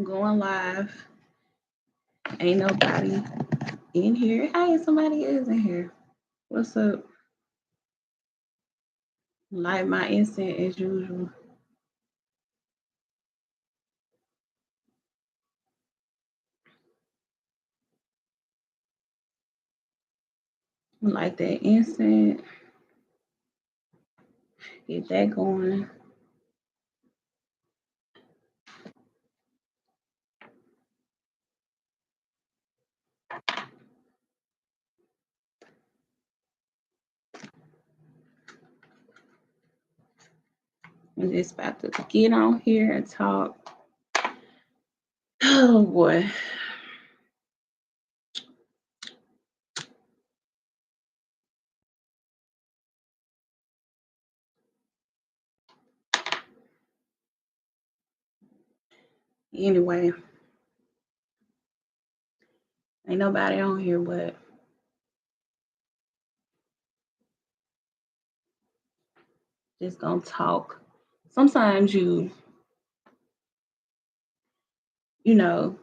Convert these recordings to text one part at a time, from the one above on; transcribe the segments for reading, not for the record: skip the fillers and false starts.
Going live. Ain't nobody in here. Hey, somebody is in here. What's up? Light my incense as usual. Like that incense. Get that going. I'm just about to get on here and talk. Oh boy. Anyway, ain't nobody on here, but just gonna talk. Sometimes you know,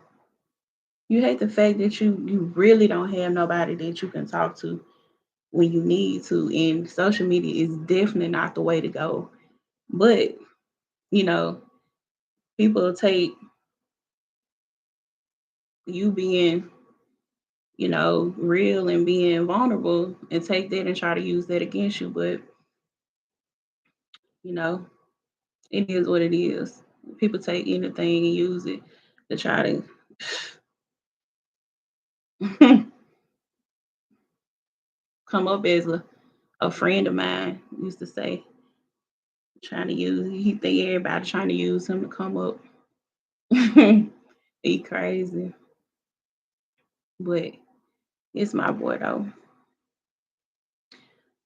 you hate the fact that you really don't have nobody that you can talk to when you need to. And social media is definitely not the way to go. But, you know, people take you being, real and being vulnerable and take that and try to use that against you. But, you know, it is what it is. People take anything and use it to try to come up as a friend of mine used to say, trying to use, he think everybody trying to use him to come up. He crazy. But it's my boy though.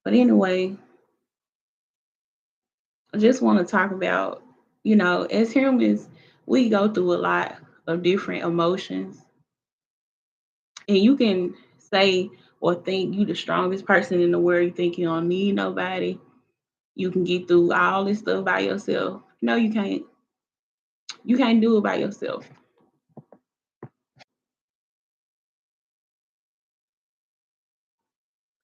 But anyway, I just want to talk about, as humans, we go through a lot of different emotions. And you can say or think you the strongest person in the world. You think you don't need nobody. You can get through all this stuff by yourself. No, you can't. You can't do it by yourself.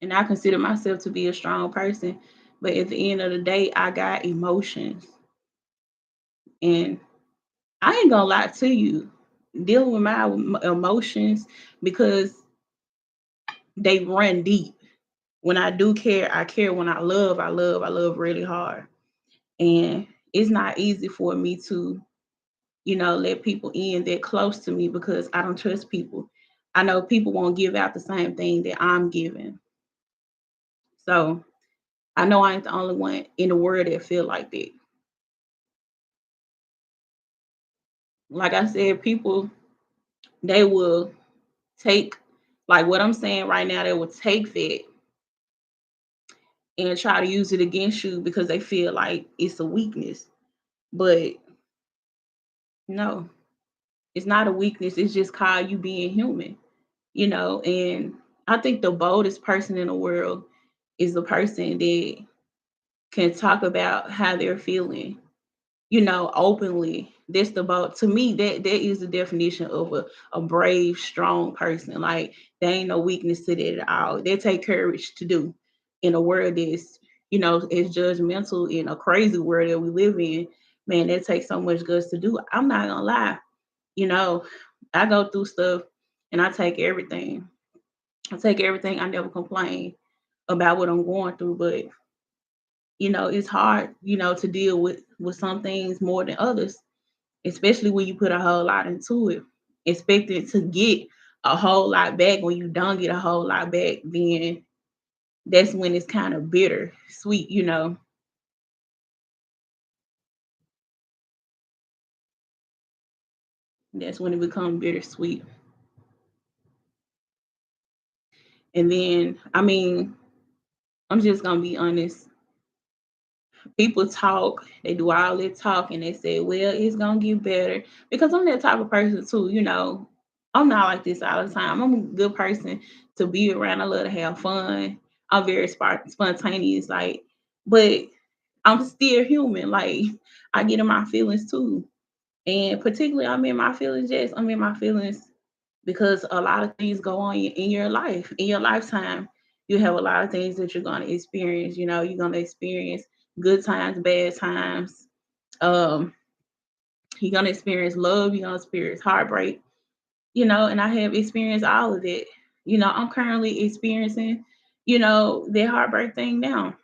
And I consider myself to be a strong person. But at the end of the day, I got emotions. And I ain't gonna lie to you, dealing with my emotions because they run deep. When I do care, I care. When I love really hard. And it's not easy for me to, let people in that close to me because I don't trust people. I know people won't give out the same thing that I'm giving. So I know I ain't the only one in the world that feel like that. Like I said, people, they will take, like what I'm saying right now, they will take that and try to use it against you because they feel like it's a weakness. But no, it's not a weakness. It's just called you being human, and I think the boldest person in the world is the person that can talk about how they're feeling, openly. That's the bold to me, that is the definition of a brave, strong person. Like there ain't no weakness to that at all. They take courage to do in a world that's, is judgmental in a crazy world that we live in. Man, that takes so much guts to do. I'm not gonna lie, you know, I go through stuff and I take everything. I take everything. I never complain about what I'm going through, but it's hard, to deal with some things more than others, especially when you put a whole lot into it. Expecting to get a whole lot back when you don't get a whole lot back, then that's when it's kind of bitter, sweet. That's when it becomes bittersweet. And then, I mean, I'm just gonna be honest. People talk, they do all this talk, and they say, well, it's gonna get better. Because I'm that type of person too. I'm not like this all the time. I'm a good person to be around. I love to have fun. I'm very spontaneous, but I'm still human. Like I get in my feelings too. And particularly, I'm in my feelings. Yes, I'm in my feelings because a lot of things go on in your life, in your lifetime. You have a lot of things that you're going to experience. You know, you're going to experience good times, bad times. Um, you're going to experience love. You're going to experience heartbreak. You know, and I have experienced all of it. You know, I'm currently experiencing, the heartbreak thing now.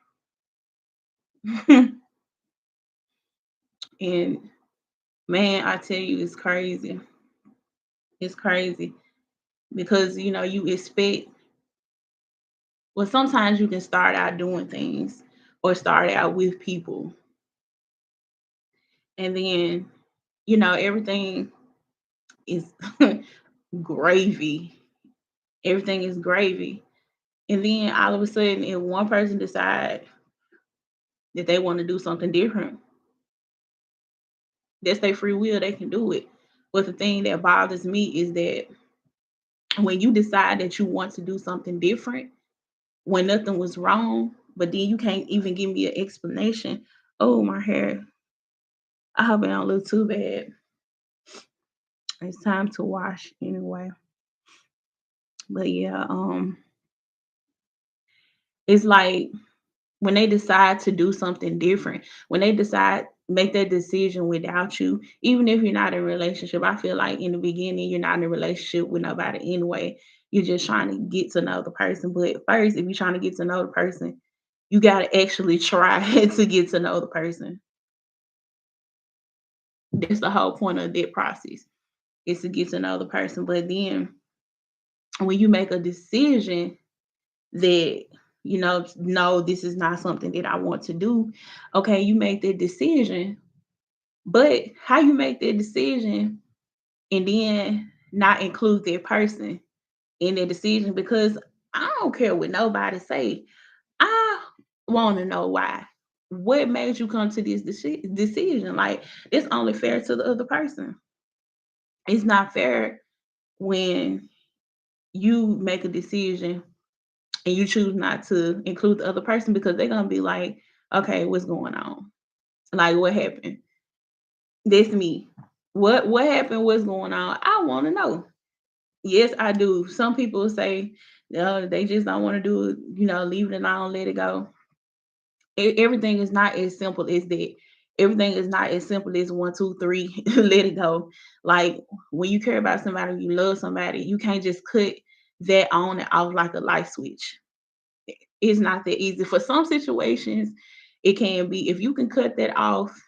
And man, I tell you, it's crazy. It's crazy because you expect. Well, sometimes you can start out doing things or start out with people, and then everything is gravy. Everything is gravy, and then all of a sudden, if one person decide that they want to do something different, that's their free will. They can do it. But the thing that bothers me is that when you decide that you want to do something different, when nothing was wrong, but then you can't even give me an explanation. Oh, my hair. I hope it don't look too bad. It's time to wash anyway. But yeah, it's like when they decide to do something different, when they decide make that decision without you, even if you're not in a relationship, I feel like in the beginning you're not in a relationship with nobody anyway. You're just trying to get to know the person. But first, if you're trying to get to know the person, you gotta actually try to get to know the person. That's the whole point of that process is to get to know the person. But then when you make a decision that no, this is not something that I want to do. Okay, you make that decision, but how you make that decision and then not include that person in that decision, because I don't care what nobody say. I want to know why. What made you come to this decision? Like, it's only fair to the other person. It's not fair when you make a decision and you choose not to include the other person, because they're gonna be like, okay, what's going on? Like, what happened? That's me. What happened? What's going on? I want to know. Yes, I do. Some people say they just don't want to do it. Leave it alone, let it go. Everything is not as simple as that. Everything is not as simple as one, two, three, let it go. Like, when you care about somebody, you love somebody, you can't just cut that on and off like a light switch. It's not that easy. For some situations, it can be. If you can cut that off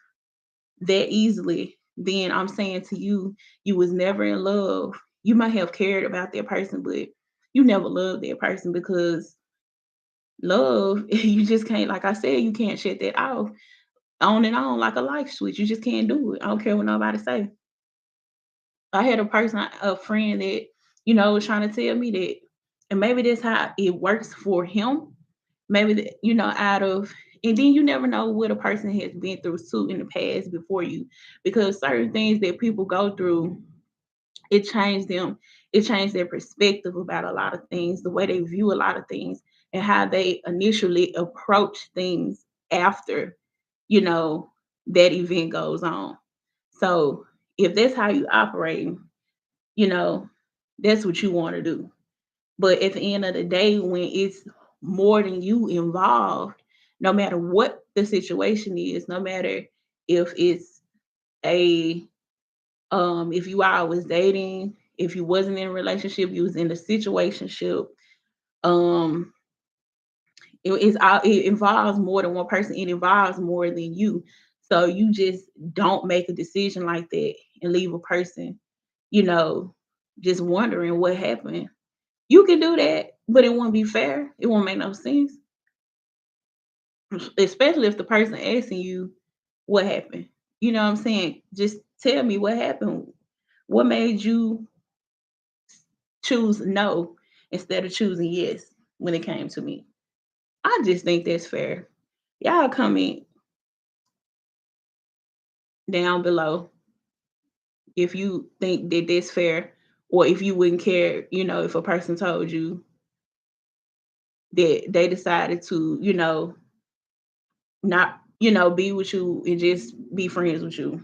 that easily, then I'm saying to you, you was never in love. You might have cared about that person, but you never loved that person, because love, you just can't, like I said, you can't shut that off on and on like a light switch. You just can't do it. I don't care what nobody say. I had a friend that, was trying to tell me that, and maybe that's how it works for him. Maybe out of, and then you never know what a person has been through too in the past before you, because certain things that people go through, it changed them. It changed their perspective about a lot of things, the way they view a lot of things, and how they initially approach things after, you know, that event goes on. So if that's how you operate, you know, that's what you want to do. But at the end of the day, when it's more than you involved, no matter what the situation is, no matter if it's a if you all was dating, if you wasn't in a relationship, you was in a situationship, um, it involves more than one person, it involves more than you. So you just don't make a decision like that and leave a person, you know, just wondering what happened. You can do that, but it won't be fair. It won't make no sense, especially if the person asking you what happened. You know what I'm saying? Just tell me what happened. What made you choose no instead of choosing yes when it came to me? I just think that's fair. Y'all comment down below if you think that that's fair, or if you wouldn't care, if a person told you that they decided to, not, be with you and just be friends with you.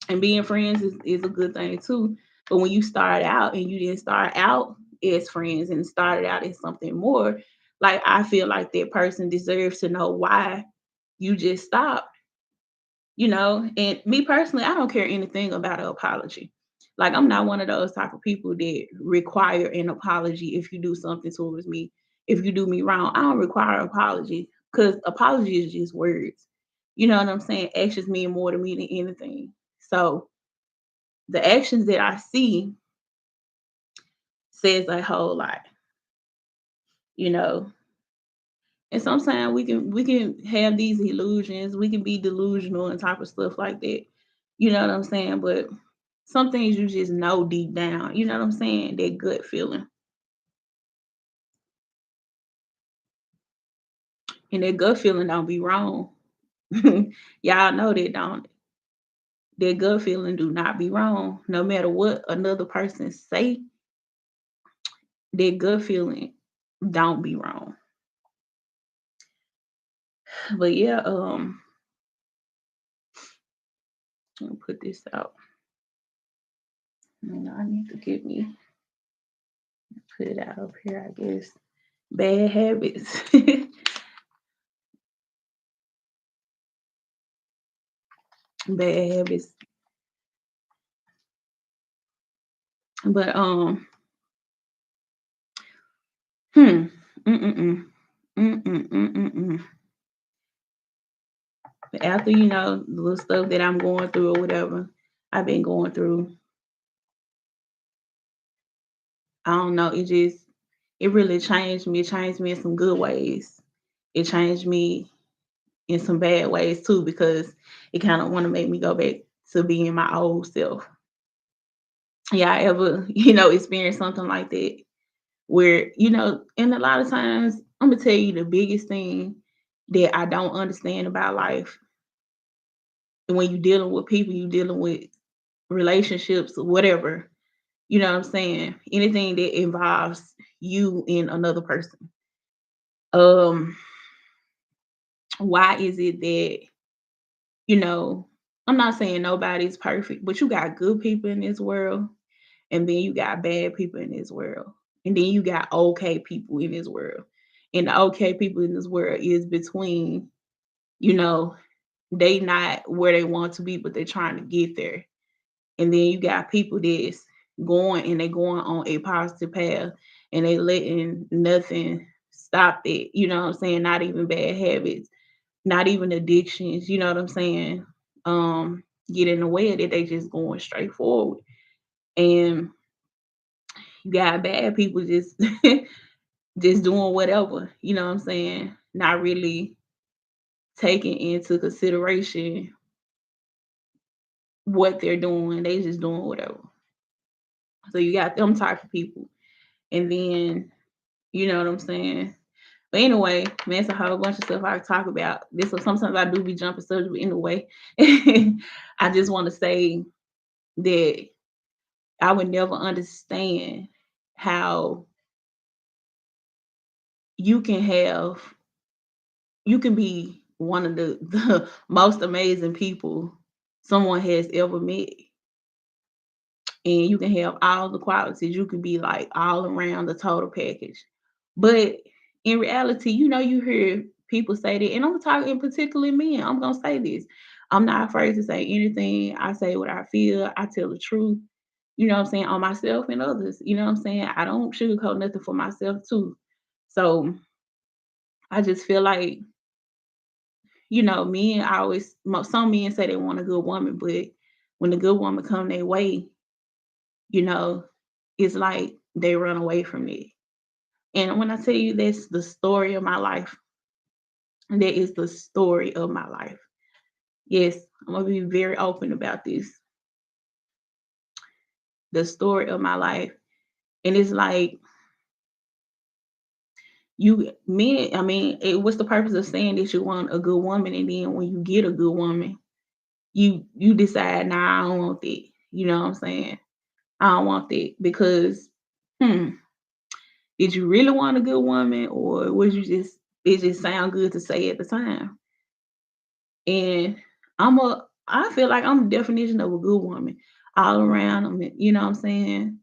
And being friends is a good thing too. But when you start out and you didn't start out as friends and started out as something more, like I feel like that person deserves to know why you just stopped, you know. And me personally, I don't care anything about an apology. Like I'm not one of those type of people that require an apology if you do something towards me. If you do me wrong, I don't require an apology because apology is just words. You know what I'm saying? Actions mean more to me than anything. So the actions that I see says a whole lot, you know. And sometimes we can have these illusions, we can be delusional and type of stuff like that. You know what I'm saying? But some things you just know deep down, you know what I'm saying? That gut feeling. And that gut feeling don't be wrong. Y'all know that, don't it? That gut feeling do not be wrong. No matter what another person say, that gut feeling don't be wrong. But yeah, I'm gonna put this out. I need to get me put it out up here, I guess. Bad habits. Bad habits. But hmm. Mm-mm-mm. Mm-mm-mm-mm-mm. But after the little stuff that I'm going through or whatever I've been going through, I don't know. It really changed me. It changed me in some good ways. It changed me in some bad ways too because it kind of want to make me go back to being my old self. Yeah, I ever experience something like that where and a lot of times I'm gonna tell you the biggest thing that I don't understand about life. And when you're dealing with people, you dealing with relationships or whatever, you know what I'm saying? Anything that involves you and another person. Um, why is it that, you know, I'm not saying nobody's perfect, but you got good people in this world, and then you got bad people in this world. And then you got okay people in this world. And the okay people in this world is between, you know, they not where they want to be, but they're trying to get there. And then you got people that's going and they going on a positive path and they letting nothing stop it. You know what I'm saying? Not even bad habits, not even addictions, you know what I'm saying? Get in the way of it. They just going straight forward. And you got bad people just just doing whatever, you know what I'm saying? Not really taking into consideration what they're doing. They just doing whatever. So you got them type of people. And then, you know what I'm saying? But anyway, man, it's a whole bunch of stuff I could talk about. This one sometimes I do be jumping subject, but anyway. I just want to say that I would never understand how you can have you can be one of the most amazing people someone has ever met, and you can have all the qualities. You could be like all around the total package. But in reality, you hear people say that, and I'm talking particularly men. I'm gonna say this. I'm not afraid to say anything. I say what I feel. I tell the truth. You know what I'm saying? On myself and others. You know what I'm saying? I don't sugarcoat nothing for myself too. So I just feel like, men always some men say they want a good woman, but when the good woman come their way, you know, it's like they run away from it. And when I tell you that's the story of my life, that is the story of my life. Yes, I'm gonna be very open about this. The story of my life. And it's like I mean, what's the purpose of saying that you want a good woman and then when you get a good woman, you decide, nah, I don't want that. You know what I'm saying? I don't want that because hmm, did you really want a good woman or was you just it just sound good to say at the time? And I'm a I feel like I'm the definition of a good woman all around. You know what I'm saying?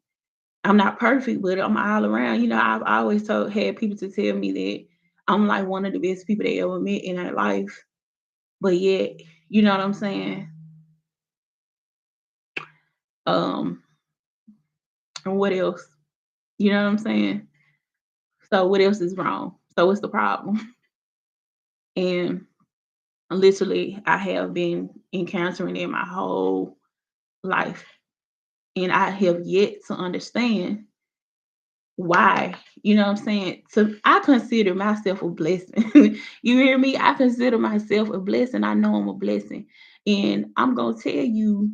I'm not perfect, but I'm all around. I've always had people to tell me that I'm like one of the best people they ever met in their life. But yet, you know what I'm saying? Um, and what else? You know what I'm saying? So what else is wrong? So what's the problem? And literally, I have been encountering it my whole life. And I have yet to understand why. You know what I'm saying? So I consider myself a blessing. You hear me? I consider myself a blessing. I know I'm a blessing. And I'm gonna tell you,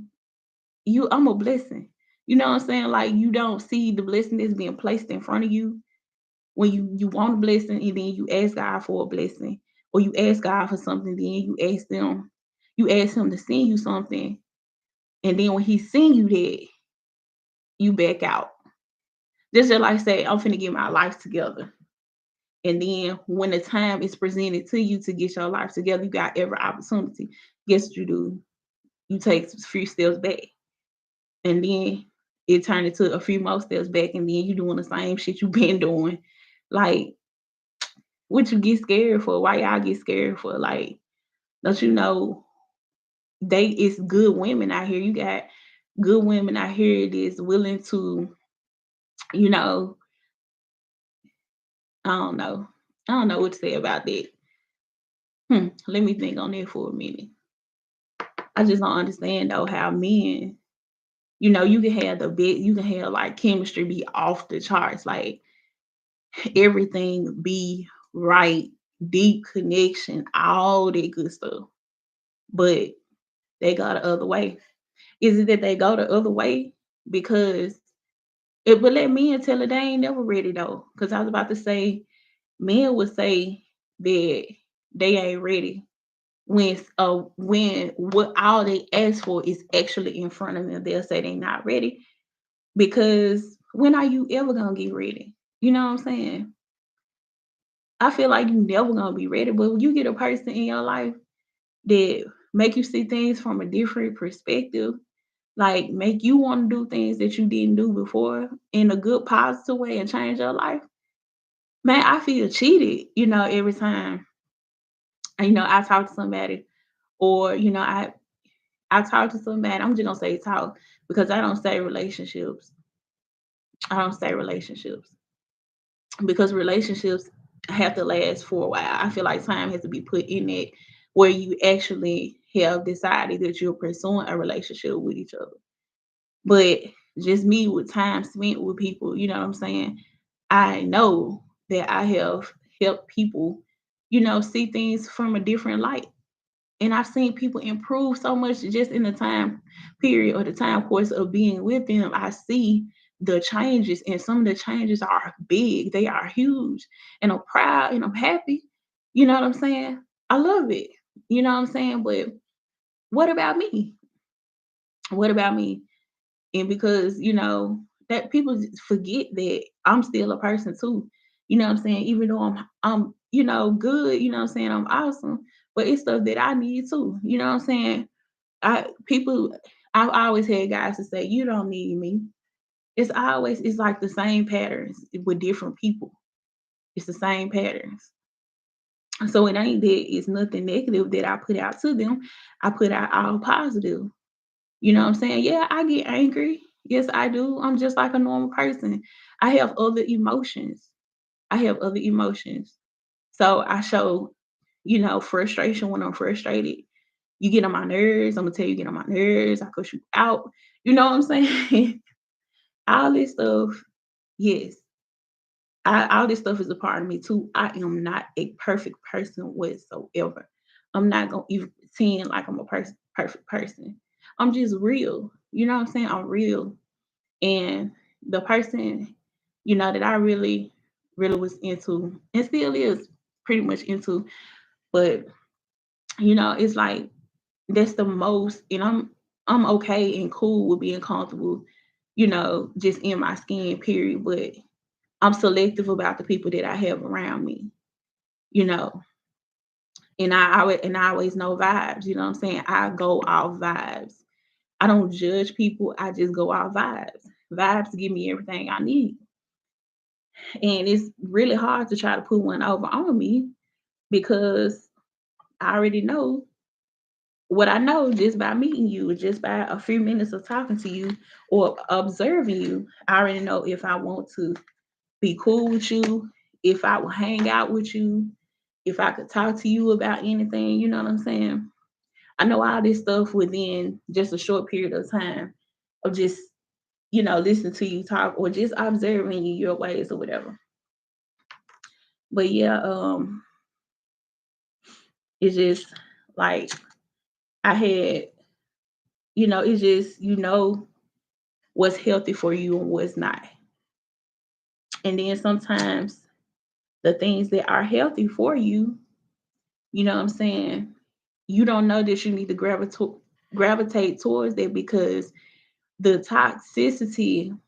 I'm a blessing. You know what I'm saying? Like you don't see the blessing that's being placed in front of you when you want a blessing and then you ask God for a blessing, or you ask God for something, then you ask him to send you something, and then when he send you that, you back out. Just like say, I'm finna get my life together. And then when the time is presented to you to get your life together, you got every opportunity. Guess what you do? You take a few steps back. And then it turned into a few more steps back, and then you doing the same shit you been doing. Like, what you get scared for? Why y'all get scared for? Like, don't you know it's good women out here. You got good women out here that's willing to, you know, I don't know. I don't know what to say about that. Let me think on that for a minute. I just don't understand though how men, you can have you can have like chemistry be off the charts, like everything be right, deep connection, all that good stuff. But they go the other way. Is it that they go the other way because it would let men tell it they ain't never ready though? Because I was about to say men would say that they ain't ready when what all they ask for is actually in front of them. They'll say they not ready because when are you ever gonna get ready? You know what I'm saying? I feel like you never gonna be ready, but when you get a person in your life that make you see things from a different perspective, like make you want to do things that you didn't do before in a good positive way and change your life, man, I feel cheated, every time. I talk to somebody or, I talk to somebody, I'm just gonna say talk because I don't say relationships. I don't say relationships because relationships have to last for a while. I feel like time has to be put in it where you actually have decided that you're pursuing a relationship with each other. But just me with time spent with people, you know what I'm saying? I know that I have helped people, see things from a different light. And I've seen people improve so much just in the time period or the time course of being with them. I see the changes, and some of the changes are big, they are huge. And I'm proud and I'm happy. You know what I'm saying? I love it. You know what I'm saying? But what about me? What about me? And because, that people forget that I'm still a person too. You know what I'm saying? Even though I'm good, you know what I'm saying? I'm awesome, but it's stuff that I need too. You know what I'm saying? I've always had guys to say, "You don't need me." It's like the same patterns with different people. It's the same patterns. So it ain't that it's nothing negative that I put out to them. I put out all positive. You know what I'm saying? Yeah, I get angry. Yes, I do. I'm just like a normal person. I have other emotions. I have other emotions. So I show, frustration when I'm frustrated. You get on my nerves. I'm gonna tell you, get on my nerves. I cuss you out. You know what I'm saying? All this stuff, yes. All this stuff is a part of me too. I am not a perfect person whatsoever. I'm not gonna even pretend like I'm a perfect person. I'm just real. You know what I'm saying? I'm real. And the person, that I really, really was into and still is pretty much into, but it's like that's the most, and I'm okay and cool with being comfortable, just in my skin, period. But I'm selective about the people that I have around me, you know. And I always know vibes, you know what I'm saying? I go off vibes. I don't judge people, I just go off vibes. Vibes give me everything I need. And it's really hard to try to put one over on me because I already know what I know just by meeting you, just by a few minutes of talking to you or observing you. I already know if I want to be cool with you, if I will hang out with you, if I could talk to you about anything, you know what I'm saying? I know all this stuff within just a short period of time of just, listening to you talk or just observing you, your ways or whatever. But yeah, it's just like I had, it's just, what's healthy for you and what's not. And then sometimes the things that are healthy for you, you know what I'm saying? You don't know that you need to gravitate towards that because the toxicity,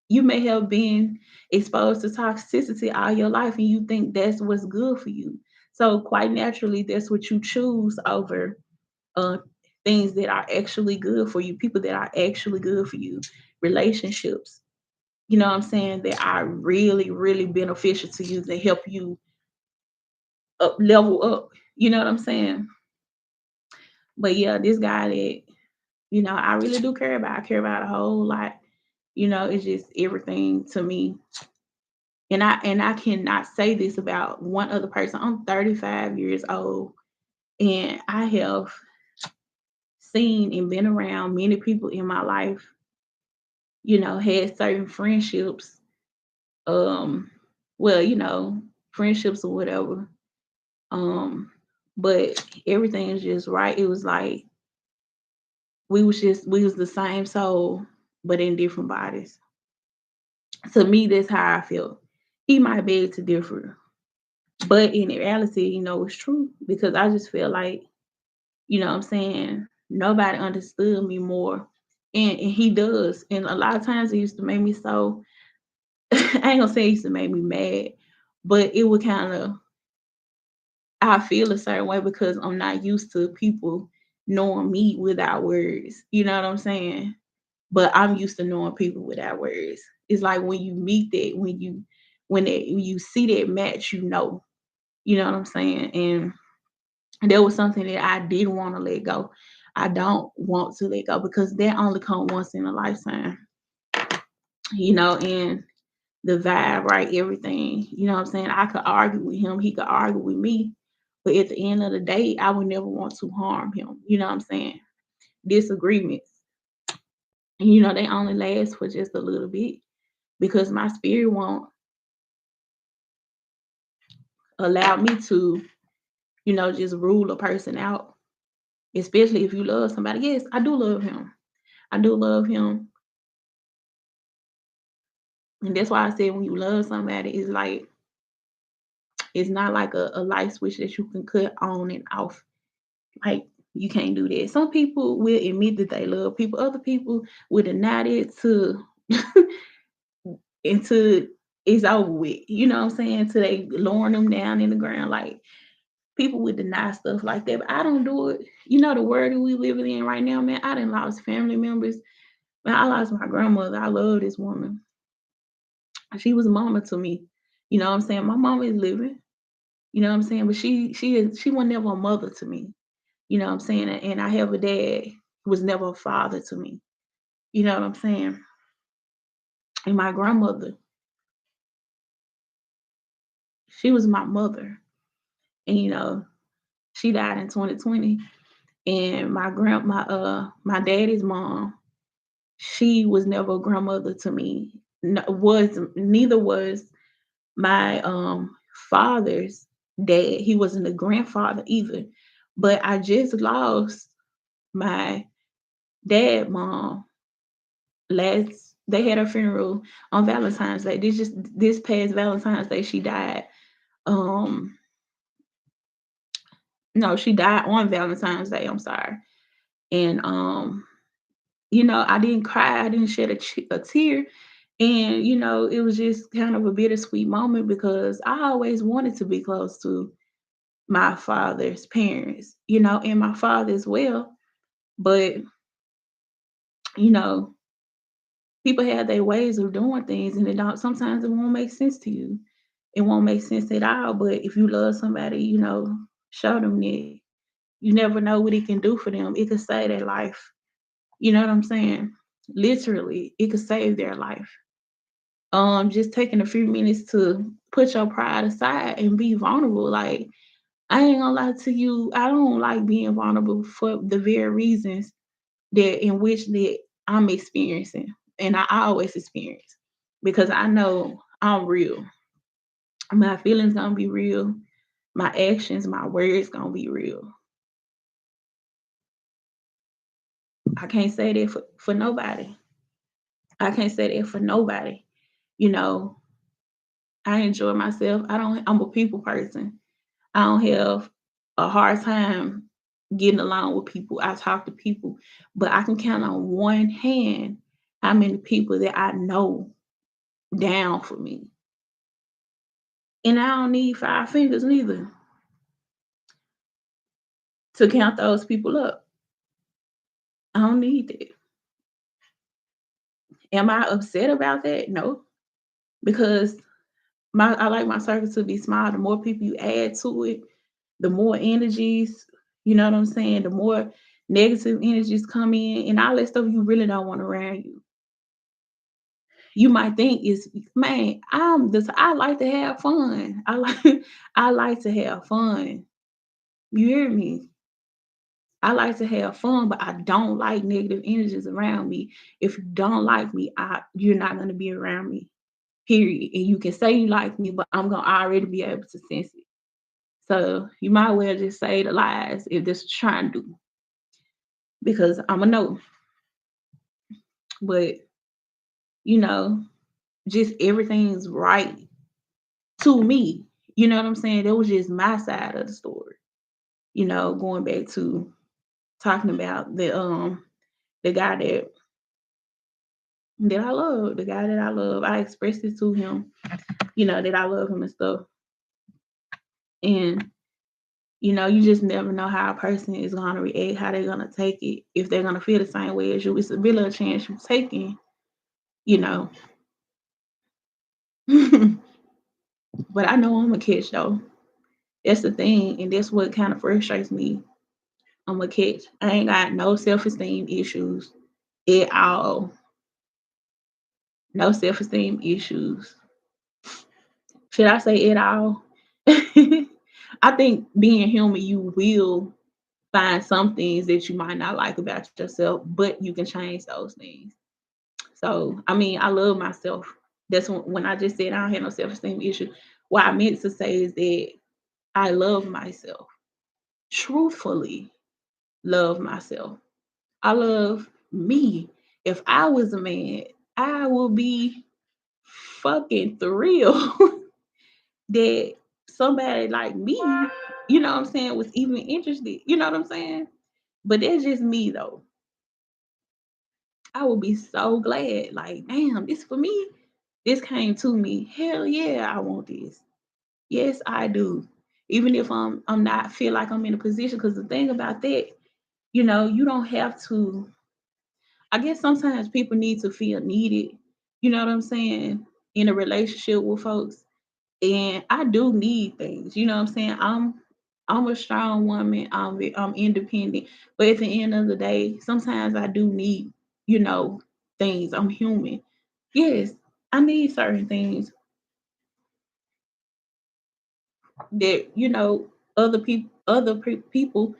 you may have been exposed to toxicity all your life and you think that's what's good for you. So quite naturally, that's what you choose over uh, things that are actually good for you, people that are actually good for you, relationships, you know what I'm saying, that are really, really beneficial to you, that help you level up. You know what I'm saying? But yeah, this guy that, I really do care about. I care about a whole lot. It's just everything to me. And I cannot say this about one other person. I'm 35 years old and I have seen and been around many people in my life, had certain friendships, um, well, friendships or whatever. Um, but everything is just right. It was like we was the same soul, but in different bodies. To me, that's how I felt. He might beg to differ, but in reality, it's true because I just feel like, what I'm saying, nobody understood me more. And he does. And a lot of times it used to make me so I ain't gonna say it used to make me mad, but it would kind of I feel a certain way because I'm not used to people knowing me without words. You know what I'm saying? But I'm used to knowing people without words. It's like when you meet that, when you see that match, you know what I'm saying? And there was something that I didn't want to let go. I don't want to let go because that only comes once in a lifetime, and the vibe, right? Everything, you know what I'm saying? I could argue with him, he could argue with me, but at the end of the day, I would never want to harm him. You know what I'm saying? Disagreements, they only last for just a little bit because my spirit won't allow me to, just rule a person out, especially if you love somebody. Yes, I do love him. I do love him. And that's why I said when you love somebody, it's not like a light switch that you can cut on and off. Like you can't do that. Some people will admit that they love people. Other people will deny it to until it's over with. You know what I'm saying? Till they lowering them down in the ground. Like people would deny stuff like that. But I don't do it. The world that we living in right now, man. I done lost family members. Man, I lost my grandmother. I love this woman. She was a mama to me. You know what I'm saying? My mama is living. You know what I'm saying? But she was never a mother to me. You know what I'm saying? And I have a dad who was never a father to me. You know what I'm saying? And my grandmother, she was my mother. And she died in 2020. And my daddy's mom, she was never a grandmother to me. No, was neither was my father's dad. He wasn't a grandfather either. But I just lost my dad mom last they had her funeral on Valentine's Day. This past Valentine's Day she died. Um no, she died on Valentine's Day, I'm sorry. And I didn't cry, I didn't shed a tear. And it was just kind of a bittersweet moment because I always wanted to be close to my father's parents, you know, and my father as well. But, you know, people have their ways of doing things and it don't sometimes it won't make sense to you. It won't make sense at all. But if you love somebody, you know, show them that you never know what it can do for them. It could save their life. You know what I'm saying? Literally, it could save their life. Just taking a few minutes to put your pride aside and be vulnerable. Like, I ain't gonna lie to you, I don't like being vulnerable for the very reasons that in which that I'm experiencing, and I always experience because I know I'm real. My feelings gonna be real. My actions, my words gonna be real. I can't say that for nobody. I can't say that for nobody. You know, I enjoy myself. I'm a people person. I don't have a hard time getting along with people. I talk to people, but I can count on one hand how many people that I know down for me. And I don't need five fingers neither to count those people up. I don't need that. Am I upset about that? No, because I like my circle to be small. The more people you add to it, the more energies, you know what I'm saying? The more negative energies come in and all that stuff you really don't want around you. You might think is, man, I like to have fun. I like I like to have fun. You hear me? I like to have fun, but I don't like negative energies around me. If you don't like me, you're not gonna be around me. Period. And you can say you like me, but I'm gonna already be able to sense it. So you might well just say the lies if this is trying to do, because I'm a no. But you know, just everything's right to me. You know what I'm saying? That was just my side of the story. You know, going back to talking about the guy that I love, the guy that I love. I expressed it to him, you know, that I love him and stuff. And you know, you just never know how a person is gonna react, how they're gonna take it, if they're gonna feel the same way as you. It's really a chance you're taking, you know. But I know I'm a catch though. That's the thing, and that's what kind of frustrates me. I'm a catch. I ain't got no self-esteem issues at all. No self-esteem issues. Should I say at all? I think being human, you will find some things that you might not like about yourself, but you can change those things. So, I mean, I love myself. That's when I just said I don't have no self-esteem issue. What I meant to say is that I love myself. Truthfully love myself. I love me. If I was a man, I would be fucking thrilled that somebody like me, you know what I'm saying, was even interested. You know what I'm saying? But that's just me though. I would be so glad. Like, damn, this for me. This came to me. Hell yeah, I want this. Yes, I do. Even if I'm not feel like I'm in a position, because the thing about that, you know, you don't have to. I guess sometimes people need to feel needed. You know what I'm saying? In a relationship with folks. And I do need things. You know what I'm saying? I'm a strong woman. I'm independent. But at the end of the day, sometimes I do need, you know, things. I'm human. Yes, I need certain things that, you know, people,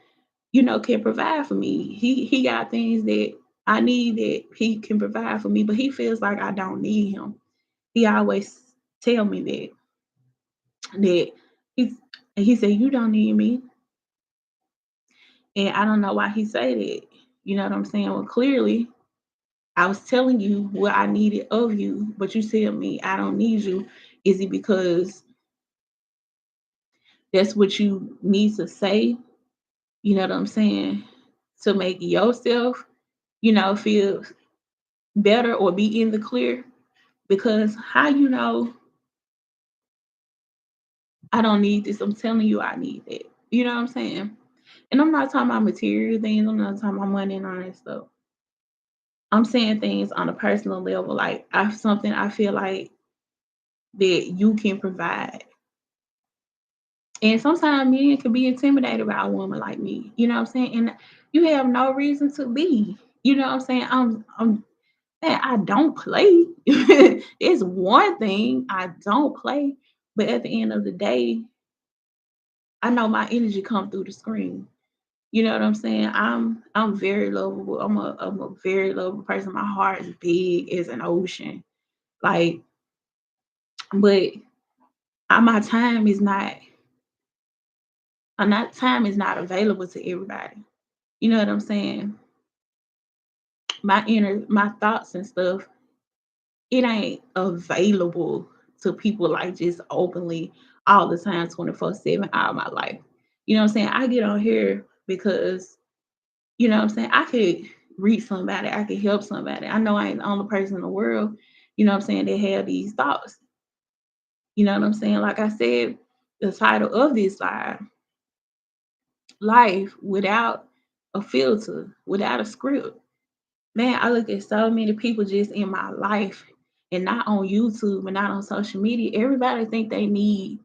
you know, can provide for me. He got things that I need that he can provide for me, but he feels like I don't need him. He always tell me that he's and he said, "You don't need me." And I don't know why he say that. You know what I'm saying? Well, clearly, I was telling you what I needed of you, but you tell me I don't need you. Is it because that's what you need to say? You know what I'm saying? To make yourself, you know, feel better or be in the clear? Because how you know I don't need this? I'm telling you I need that. You know what I'm saying? And I'm not talking about material things. I'm not talking about money and all that stuff. I'm saying things on a personal level, like I something I feel like that you can provide. And sometimes men can be intimidated by a woman like me. You know what I'm saying? And you have no reason to be. You know what I'm saying? I'm man, I don't play. It's one thing I don't play, but at the end of the day, I know my energy come through the screen. You know what I'm saying? I'm very lovable. I'm a very lovable person. My heart is big as an ocean. Like, but my time is not. Not time is not available to everybody. You know what I'm saying? My thoughts and stuff, it ain't available to people like just openly all the time, 24/7 all my life. You know what I'm saying? I get on here because, you know what I'm saying, I could reach somebody, I could help somebody. I know I ain't the only person in the world, you know what I'm saying, that have these thoughts. You know what I'm saying? Like I said, the title of this life without a filter, without a script. Man, I look at so many people just in my life and not on YouTube and not on social media. Everybody think they need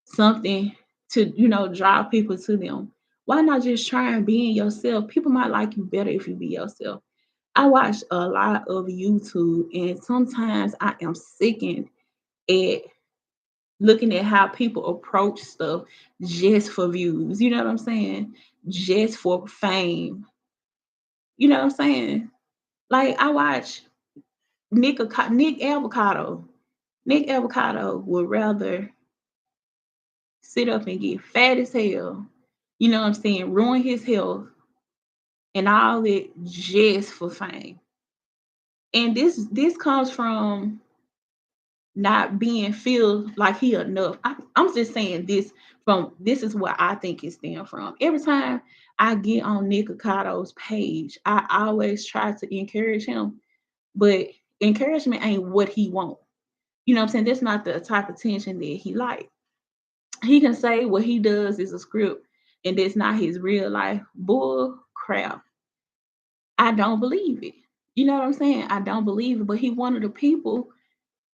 something to, draw people to them. Why not just try and being yourself? People might like you better if you be yourself. I watch a lot of YouTube and sometimes I am sickened at looking at how people approach stuff just for views. You know what I'm saying? Just for fame. You know what I'm saying? Like I watch Nick Avocado. Nick Avocado would rather sit up and get fat as hell, you know what I'm saying, ruin his health and all that just for fame. And this comes from not being feel like he enough. I'm just saying this is what I think it stem from. Every time I get on Nick Avocado's page, I always try to encourage him, but encouragement ain't what he wants. You know what I'm saying? That's not the type of attention that he like. He can say what he does is a script and that's not his real life. Bull crap. I don't believe it. You know what I'm saying? I don't believe it. But he one of the people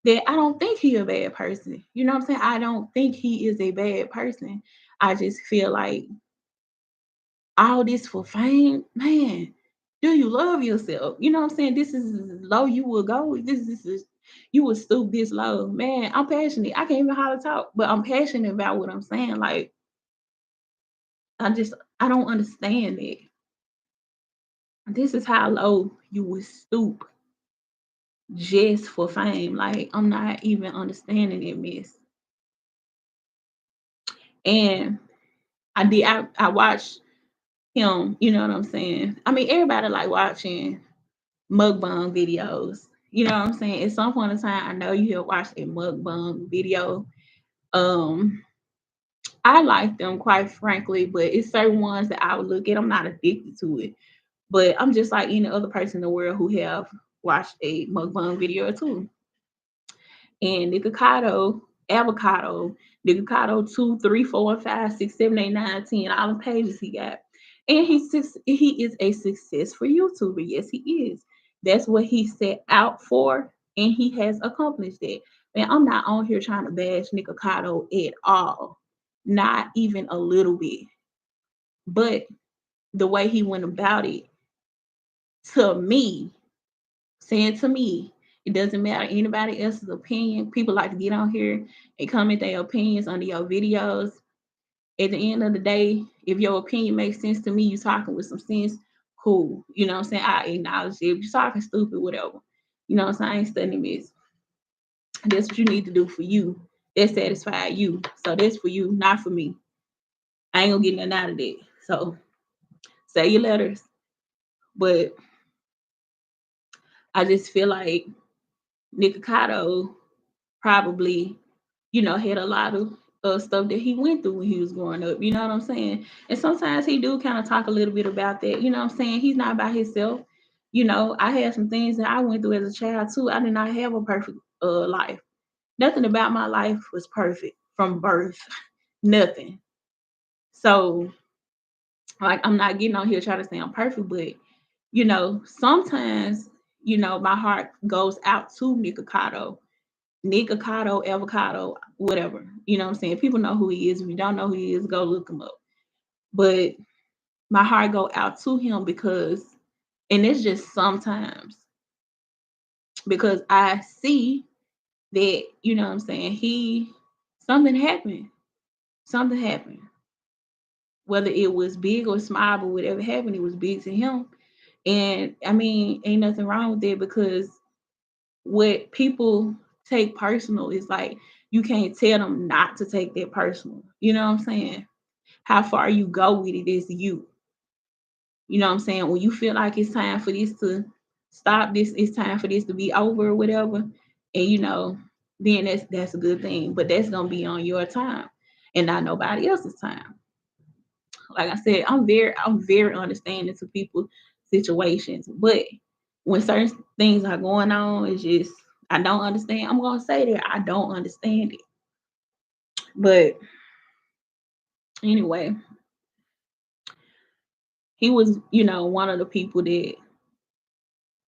that I don't think he a bad person. You know what I'm saying? I don't think he is a bad person. I just feel like all this for fame, man. Do you love yourself? You know what I'm saying? This is as low you will go. This is you will stoop this low. Man, I'm passionate. I can't even how to talk, but I'm passionate about what I'm saying. Like I don't understand it. This is how low you would stoop just for fame. Like I'm not even understanding it, miss. And I watched him, you know what I'm saying? I mean, everybody like watching mukbang videos. You know what I'm saying? At some point in time, I know you have watched a mukbang video. Um, I like them quite frankly, but it's certain ones that I would look at. I'm not addicted to it. But I'm just like any other person in the world who have watched a mukbang video or two. And Nikocado, avocado, Nikocado 2, 3, 4, and 5, 6, 7, 8, 9, 10, all the pages he got. And he is a successful YouTuber. Yes, he is. That's what he set out for, and he has accomplished it. Man, I'm not on here trying to bash Nikocado at all. Not even a little bit. But the way he went about it, to me, saying to me, it doesn't matter anybody else's opinion. People like to get on here and comment their opinions under your videos. At the end of the day, if your opinion makes sense to me, you talking with some sense, cool. You know what I'm saying? I acknowledge it. If you're talking stupid, whatever. You know what I'm saying? I ain't studying this. That's what you need to do for you. That satisfy you. So that's for you, not for me. I ain't gonna get nothing out of that. So say your letters. But I just feel like Nikocado probably, had a lot of stuff that he went through when he was growing up. You know what I'm saying? And sometimes he do kind of talk a little bit about that. You know what I'm saying? He's not by himself. I had some things that I went through as a child too. I did not have a perfect life. Nothing about my life was perfect from birth. Nothing. So, like, I'm not getting on here trying to say I'm perfect, but sometimes, my heart goes out to Nikocado, avocado, whatever. You know what I'm saying? People know who he is. If you don't know who he is, go look him up. But my heart go out to him because, and it's just sometimes, because I see that, what I'm saying, something happened. Something happened. Whether it was big or small, but whatever happened, it was big to him. And I mean, ain't nothing wrong with it, because what people take personal is like, you can't tell them not to take that personal. You know what I'm saying? How far you go with it is you. You know what I'm saying? When you feel like it's time for this to stop, this it's time for this to be over or whatever, and then that's a good thing. But that's gonna be on your time and not nobody else's time. Like I said, I'm very understanding to people's situations. But when certain things are going on, it's just I don't understand. I'm gonna say that I don't understand it. But anyway, he was, one of the people that,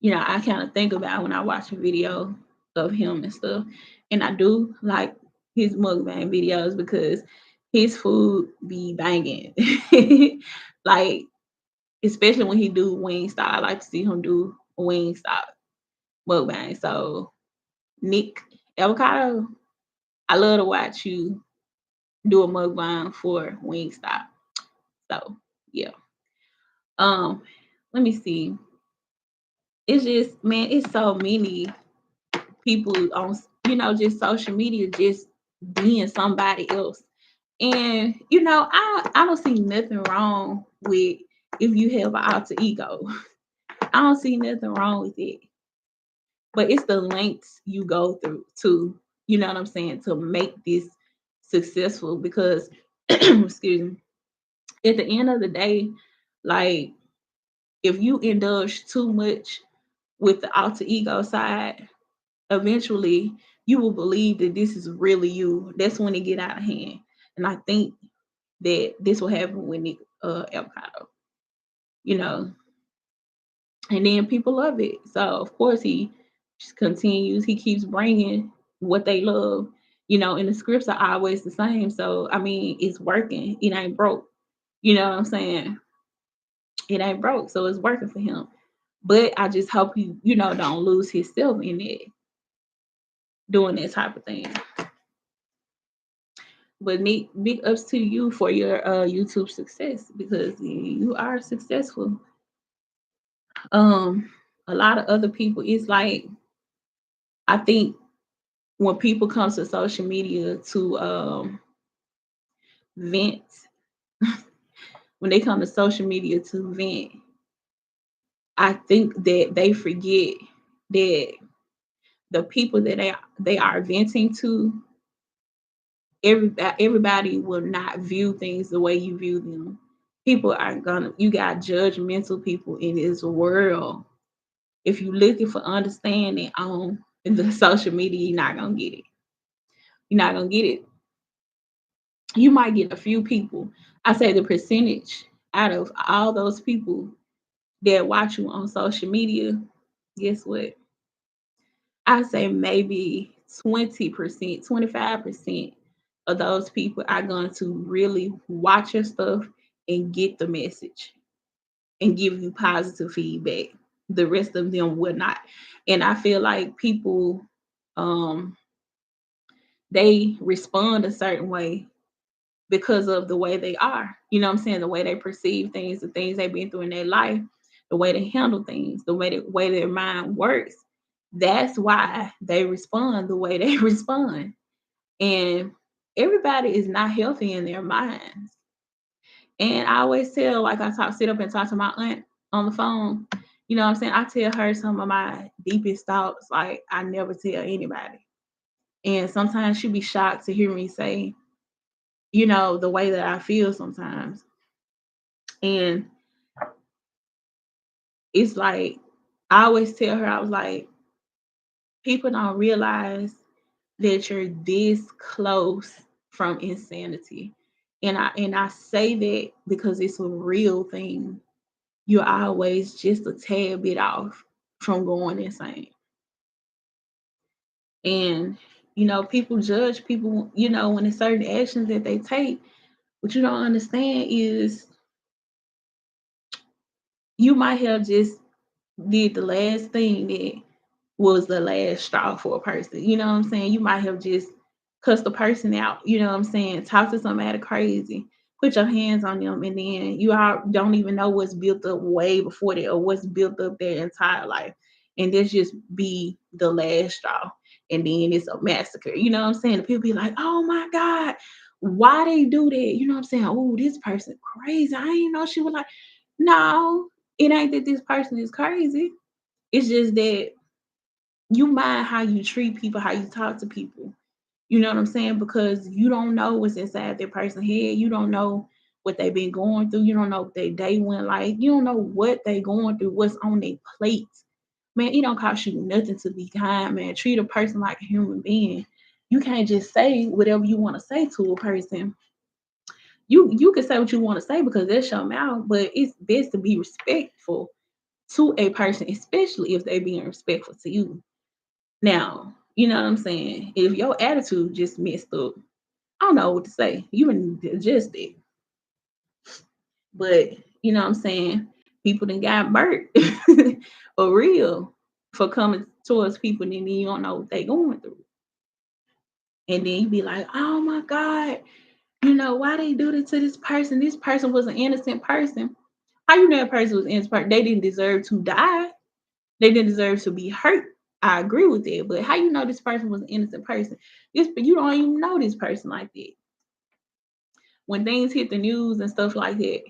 I kind of think about when I watch a video of him and stuff. And I do like his mukbang videos because his food be banging. Like, especially when he do Wingstop. I like to see him do Wingstop mukbang. So Nick Avocado, I love to watch you do a mukbang for Wingstop. So yeah. Um, Let me see. It's just, man, it's so many people on, just social media just being somebody else. And I don't see nothing wrong with if you have an alter ego. I don't see nothing wrong with it. But it's the lengths you go through to, you know what I'm saying, to make this successful. Because excuse me, at the end of the day, like, if you indulge too much with the alter ego side, eventually you will believe that this is really you. That's when it get out of hand. And I think that this will happen with Nick Avocado, you know, and then people love it. So of course he just continues. He keeps bringing what they love, and the scripts are always the same. So I mean, it's working. It ain't broke. You know what I'm saying? It ain't broke, so it's working for him. But I just hope he, don't lose himself in it, doing that type of thing. But Nick, big ups to you for your YouTube success, because you are successful. Um, a lot of other people, it's like, I think when people come to social media to vent, when they come to social media to vent, I think that they forget that the people that they are venting to, everybody will not view things the way you view them. People are gonna, you got judgmental people in this world. If you're looking for understanding on the social media, you're not gonna get it. You're not gonna get it. You might get a few people. I say the percentage out of all those people that watch you on social media, guess what? I say maybe 20%, 25% of those people are going to really watch your stuff and get the message and give you positive feedback. The rest of them will not. And I feel like people, um they respond a certain way because of the way they are. You know what I'm saying? The way they perceive things, the things they've been through in their life, the way they handle things, the way their mind works. That's why they respond the way they respond. And everybody is not healthy in their minds. And I always tell, like, sit up and talk to my aunt on the phone. You know what I'm saying? I tell her some of my deepest thoughts, like I never tell anybody. And sometimes she'd be shocked to hear me say, the way that I feel sometimes. And it's like, I always tell her, I was like, people don't realize that you're this close from insanity. And I say that because it's a real thing. You're always just a tad bit off from going insane. And people judge people, when it's certain actions that they take. What you don't understand is you might have just did the last thing that was the last straw for a person. You know what I'm saying? You might have just cussed the person out. You know what I'm saying? Talk to somebody crazy, put your hands on them, and then you all don't even know what's built up way before that or what's built up their entire life. And this just be the last straw. And then it's a massacre. You know what I'm saying? The people be like, oh my God, why they do that? You know what I'm saying? Oh, this person crazy. I didn't know she was like, no, it ain't that this person is crazy. It's just that you mind how you treat people, how you talk to people. You know what I'm saying? Because you don't know what's inside their person's head. You don't know what they've been going through. You don't know what their day went like. You don't know what they going through, what's on their plate. Man, it don't cost you nothing to be kind, man. Treat a person like a human being. You can't just say whatever you want to say to a person. You can say what you want to say because that's your mouth, but it's best to be respectful to a person, especially if they being respectful to you. Now, you know what I'm saying? If your attitude just messed up, I don't know what to say. You can adjust it. But you know what I'm saying? People that got burnt for real for coming towards people and then you don't know what they going through. And then you be like, oh my God, why they do this to this person? This person was an innocent person. How you know that person was an innocent person? They didn't deserve to die. They didn't deserve to be hurt. I agree with that. But how you know this person was an innocent person? You don't even know this person like that. When things hit the news and stuff like that,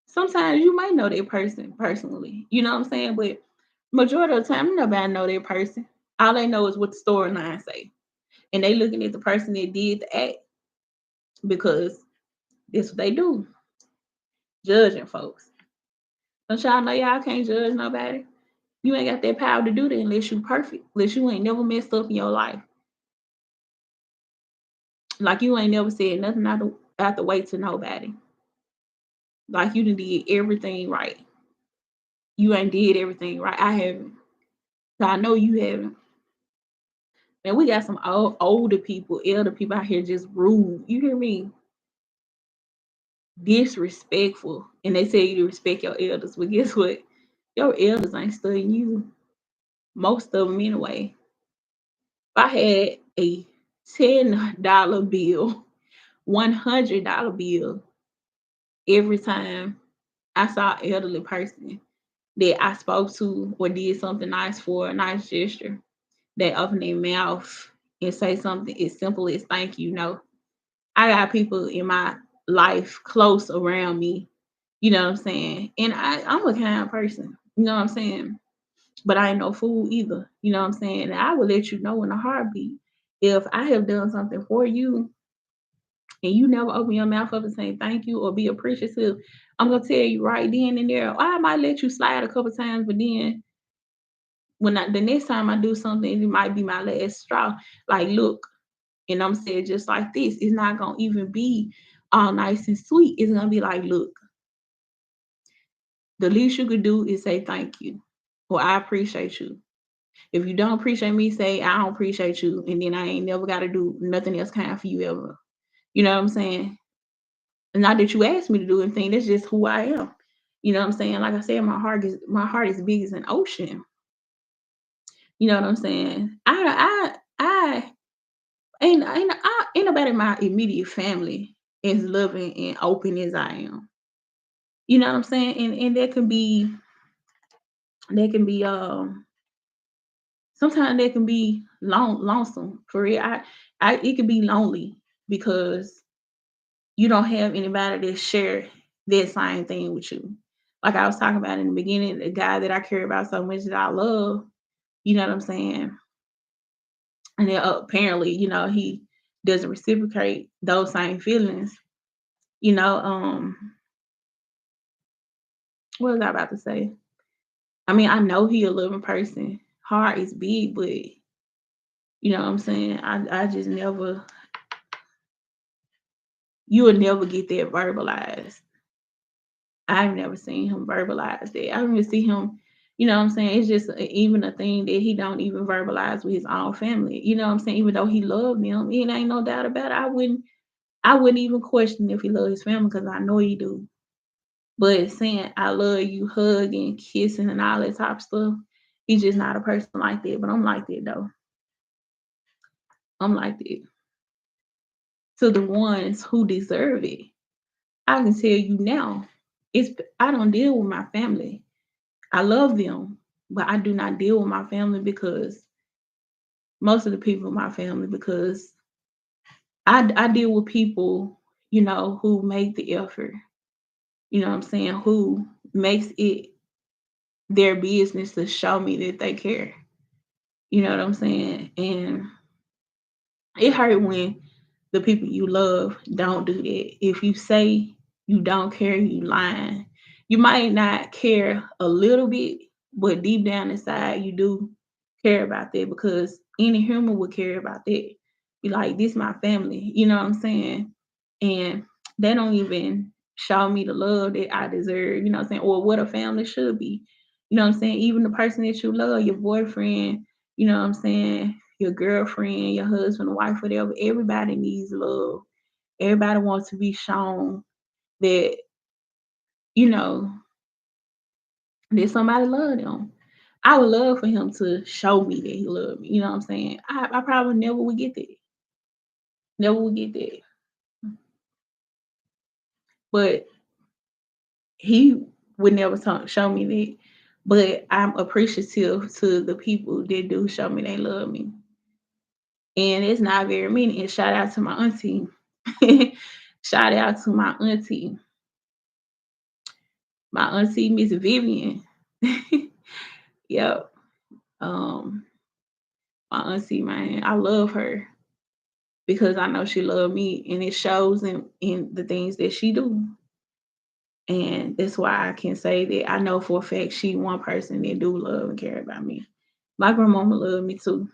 sometimes you might know that person personally. You know what I'm saying? But majority of the time, nobody know that person. All they know is what the storyline say. And they looking at the person that did the act because that's what they do. Judging folks. Don't y'all know y'all can't judge nobody? You ain't got that power to do that unless you perfect, unless you ain't never messed up in your life. Like you ain't never said nothing out the way to nobody. Like you done did everything right. You ain't did everything right. I haven't. So I know you haven't. And we got some older people, elder people out here just rude. You hear me? Disrespectful. And they say you to respect your elders. But guess what? Your elders ain't studying you. Most of them anyway. If I had a $10 bill, $100 bill every time I saw an elderly person that I spoke to or did something nice for, a nice gesture, they open their mouth and say something as simple as thank you. I got people in my life close around me, you know what I'm saying? And I'm a kind person, you know what I'm saying? But I ain't no fool either, you know what I'm saying? And I will let you know in a heartbeat if I have done something for you and you never open your mouth up and say thank you or be appreciative. I'm gonna tell you right then and there. Or I might let you slide a couple times, but then the next time I do something, it might be my last straw. Like, look, and I'm saying just like this, it's not gonna even be all nice and sweet. It's gonna be like, look, the least you could do is say thank you or I appreciate you. If you don't appreciate me, say I don't appreciate you, and then I ain't never got to do nothing else kind for you ever. You know what I'm saying? Not that you asked me to do anything. That's just who I am. You know what I'm saying? Like I said, my heart is big as an ocean. You know what I'm saying? Ain't nobody in my immediate family as loving and open as I am. You know what I'm saying? And that can be sometimes they can be lonesome for real. I it can be lonely because you don't have anybody to share that same thing with you. Like I was talking about in the beginning, the guy that I care about so much that I love, you know what I'm saying? And then apparently, he doesn't reciprocate those same feelings. You know, what was I about to say? I mean, I know he a loving person. Heart is big, but you know what I'm saying? I just never You will never get that verbalized. I've never seen him verbalize that. I don't even see him, you know what I'm saying? It's just even a thing that he don't even verbalize with his own family. You know what I'm saying? Even though he loved them, it ain't no doubt about it. I wouldn't even question if he loved his family because I know he do. But saying I love you, hugging, kissing, and all that type of stuff, he's just not a person like that. But I'm like that though. I'm like that to the ones who deserve it. I can tell you now, it's I don't deal with my family. I love them, but I do not deal with my family because most of the people in my family because I deal with people, who make the effort, you know what I'm saying, who makes it their business to show me that they care. You know what I'm saying? And it hurt when the people you love don't do that. If you say you don't care, you lying. You might not care a little bit, but deep down inside you do care about that because any human would care about that. Be like, this my family, you know what I'm saying? And they don't even show me the love that I deserve, you know what I'm saying, or what a family should be. You know what I'm saying? Even the person that you love, your boyfriend, you know what I'm saying, your girlfriend, your husband, wife, whatever, everybody needs love. Everybody wants to be shown that, you know, that somebody love them. I would love for him to show me that he loved me. You know what I'm saying? I probably never would get that. Never would get that. But he would never show me that. But I'm appreciative to the people that do show me they love me. And it's not very many. And shout out to my auntie. Shout out to my auntie, Miss Vivian. Yep. Um, my auntie, man, I love her because I know she loved me and it shows in the things that she do. And that's why I can say that I know for a fact she one person that do love and care about me. My grandmama loved me too.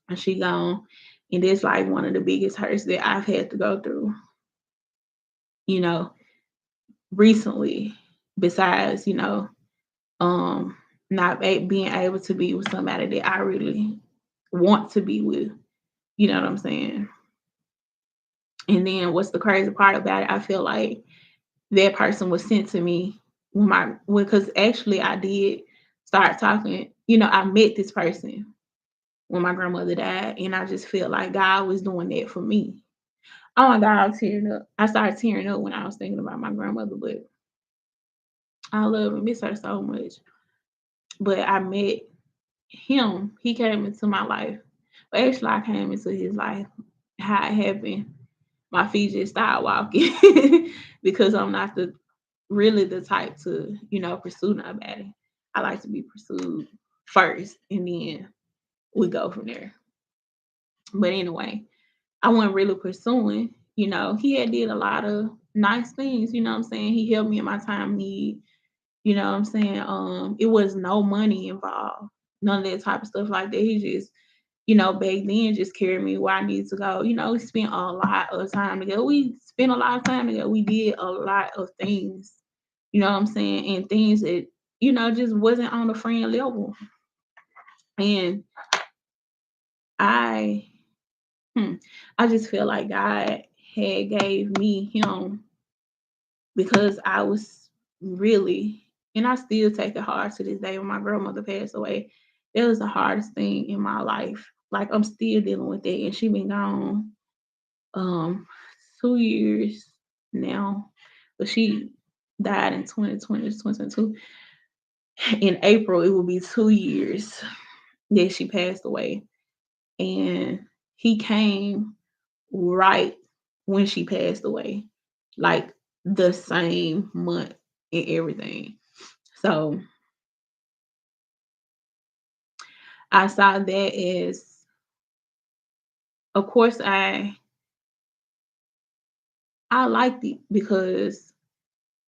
And she gone. And that's like one of the biggest hurts that I've had to go through, you know, recently, besides, um not being able to be with somebody that I really want to be with. You know what I'm saying? And then what's the crazy part about it? I feel like that person was sent to me because actually I did start talking. I met this person when my grandmother died, and I just feel like God was doing that for me. Oh my God, I'm tearing up. I started tearing up when I was thinking about my grandmother, but I love and miss her so much. But I met him. He came into my life. But actually, I came into his life. How it happened, my feet just started walking because I'm not the type to, pursue nobody. I like to be pursued first and then we go from there. But anyway, I wasn't really pursuing, he had did a lot of nice things, you know what I'm saying? He helped me in my time of need, you know what I'm saying? It was no money involved, none of that type of stuff like that. He just, back then just carried me where I needed to go. We spent a lot of time together. We spent a lot of time together. We did a lot of things, you know what I'm saying? And things that, just wasn't on the friend level. And I I just feel like God had gave me him because I was really, and I still take it hard to this day when my grandmother passed away. It was the hardest thing in my life. Like I'm still dealing with it, and she been gone um 2 years now, but she died in 2020, 2022. In April, it will be 2 years that she passed away, and he came right when she passed away, like the same month and everything. So I saw that as, of course, I liked it because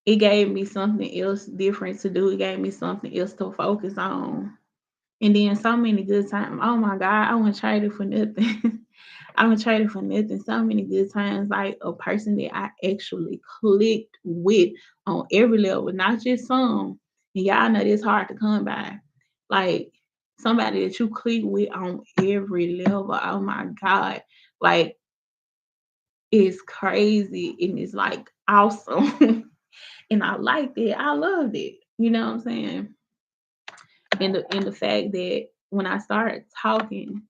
it gave me something else different to do. It gave me something else to focus on. And then so many good times. Oh my God, I wouldn't trade it for nothing. I haven't traded for nothing. So many good times, like a person that I actually clicked with on every level, not just some. And y'all know it's hard to come by. Like somebody that you click with on every level. Oh my God. Like it's crazy and it's like awesome. And I liked it. I loved it. You know what I'm saying? And the fact that when I started talking,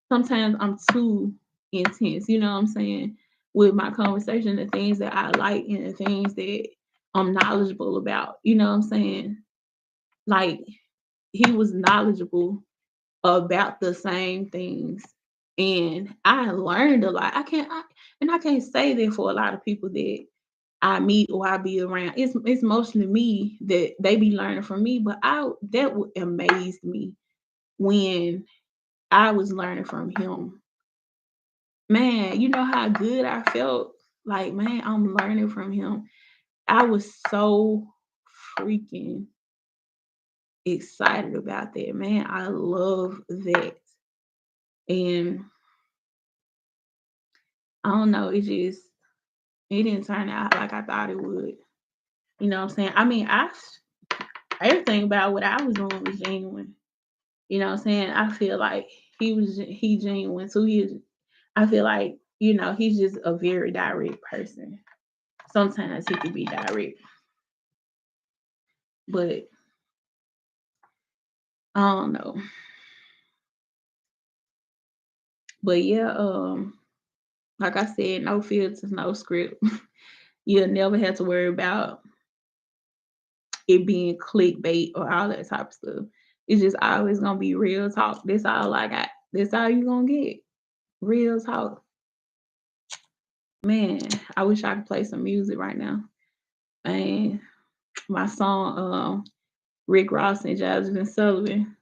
sometimes I'm too intense, you know what I'm saying, with my conversation, the things that I like and the things that I'm knowledgeable about, you know what I'm saying? Like he was knowledgeable about the same things. And I learned a lot. I can't say that for a lot of people that I meet or I be around. It's mostly me that they be learning from me, but I that would amaze me when I was learning from him. Man, you know how good I felt? Like, man, I'm learning from him. I was so freaking excited about that. Man, I love that. And I don't know, it didn't turn out like I thought it would. You know what I'm saying? I mean, everything about what I was doing was genuine. You know what I'm saying? I feel like he genuine too. I feel like, he's just a very direct person. Sometimes he can be direct, but I don't know. But yeah, like I said, no filters, no script. You'll never have to worry about it being clickbait or all that type of stuff. It's just always gonna be real talk. That's all I got. That's all you gonna get. Real talk. Man, I wish I could play some music right now. Man, my song, Rick Ross and Jasmine Sullivan,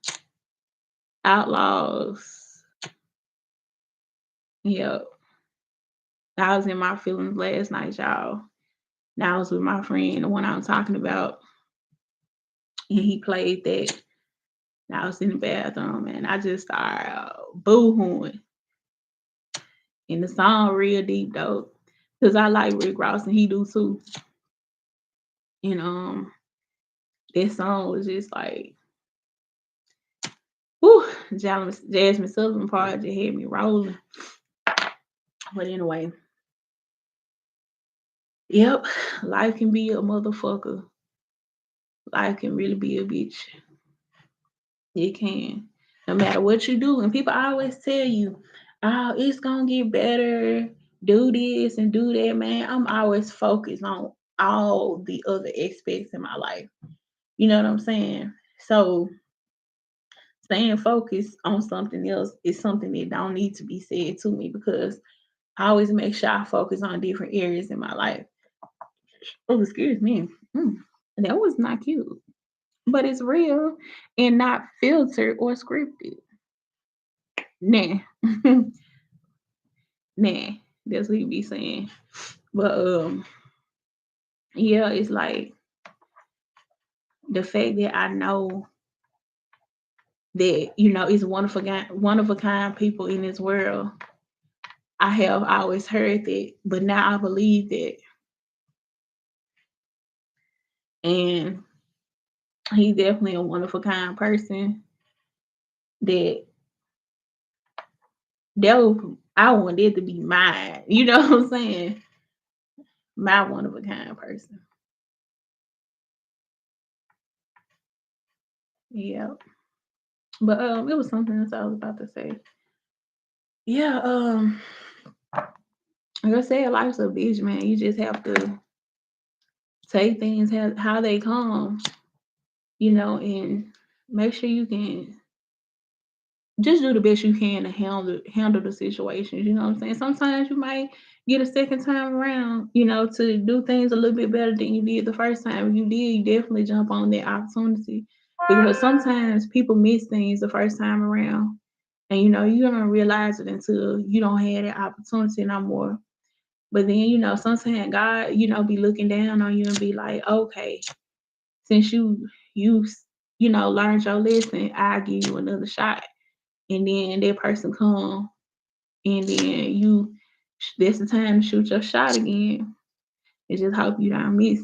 Outlaws. Yep. I was in my feelings last night, y'all. Now I was with my friend, the one I'm talking about, and he played that. I was in the bathroom and I just started boo-hooing. And the song real deep though. Cause I like Rick Ross and he do too. And that song was just like, whew, Jasmine Sullivan part just had me rolling. But anyway, yep, life can be a motherfucker. Life can really be a bitch. It can. No matter what you do. And people always tell you, oh, it's gonna get better. Do this and do that, man. I'm always focused on all the other aspects in my life. You know what I'm saying? So staying focused on something else is something that don't need to be said to me because I always make sure I focus on different areas in my life. Oh, excuse me. Mm, that was not cute. But it's real and not filtered or scripted. Nah. Nah. That's what he be saying. But yeah, it's like the fact that I know that, it's one of a kind people in this world. I have always heard that, but now I believe that. And he's definitely a wonderful kind person that I want it to be mine. You know what I'm saying? My one of a kind person. Yeah. But it was something else I was about to say. Yeah, like I said, life's a bitch, man. You just have to take things how they come, and make sure you can just do the best you can to handle the situations. You know what I'm saying? Sometimes you might get a second time around, to do things a little bit better than you did the first time. If you did, you definitely jump on that opportunity because sometimes people miss things the first time around, and you don't realize it until you don't have that opportunity no more. But then sometimes God, be looking down on you and be like, okay, since you learned your lesson, I'll give you another shot. And then that person come and then that's the time to shoot your shot again. And just hope you don't miss.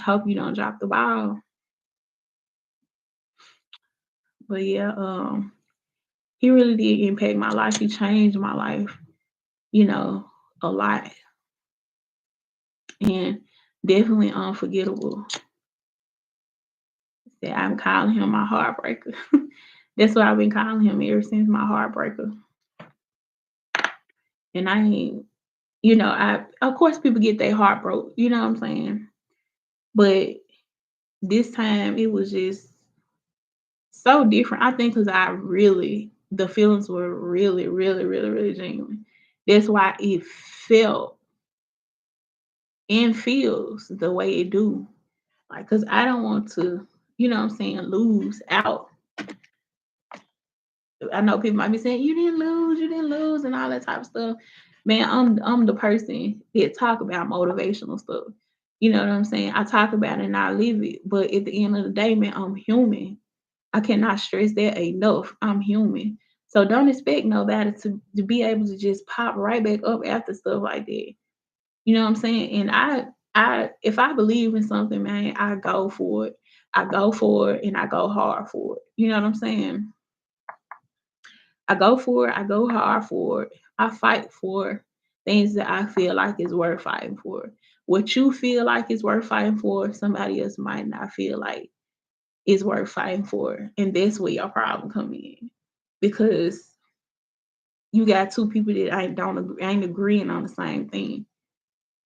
Hope you don't drop the ball. But yeah, he really did impact my life. He changed my life, you know, a lot. And definitely unforgettable. That I'm calling him my heartbreaker. That's what I've been calling him ever since, my heartbreaker. And I ain't, I of course people get their heart broke, you know what I'm saying? But this time it was just so different. I think because the feelings were really, really, really, really genuine. That's why it felt and feels the way it do. Like, cause I don't want to, what I'm saying, lose out. I know people might be saying you didn't lose, and all that type of stuff. Man, I'm the person that talk about motivational stuff. You know what I'm saying? I talk about it and I live it. But at the end of the day, man, I'm human. I cannot stress that enough. I'm human. So don't expect nobody to be able to just pop right back up after stuff like that. You know what I'm saying? And I if I believe in something, man, I go for it. I go for it and I go hard for it. You know what I'm saying? I go for it, I go hard for it. I fight for things that I feel like is worth fighting for. What you feel like is worth fighting for, somebody else might not feel like is worth fighting for. And that's where your problem come in. Because you got two people that ain't agreeing on the same thing.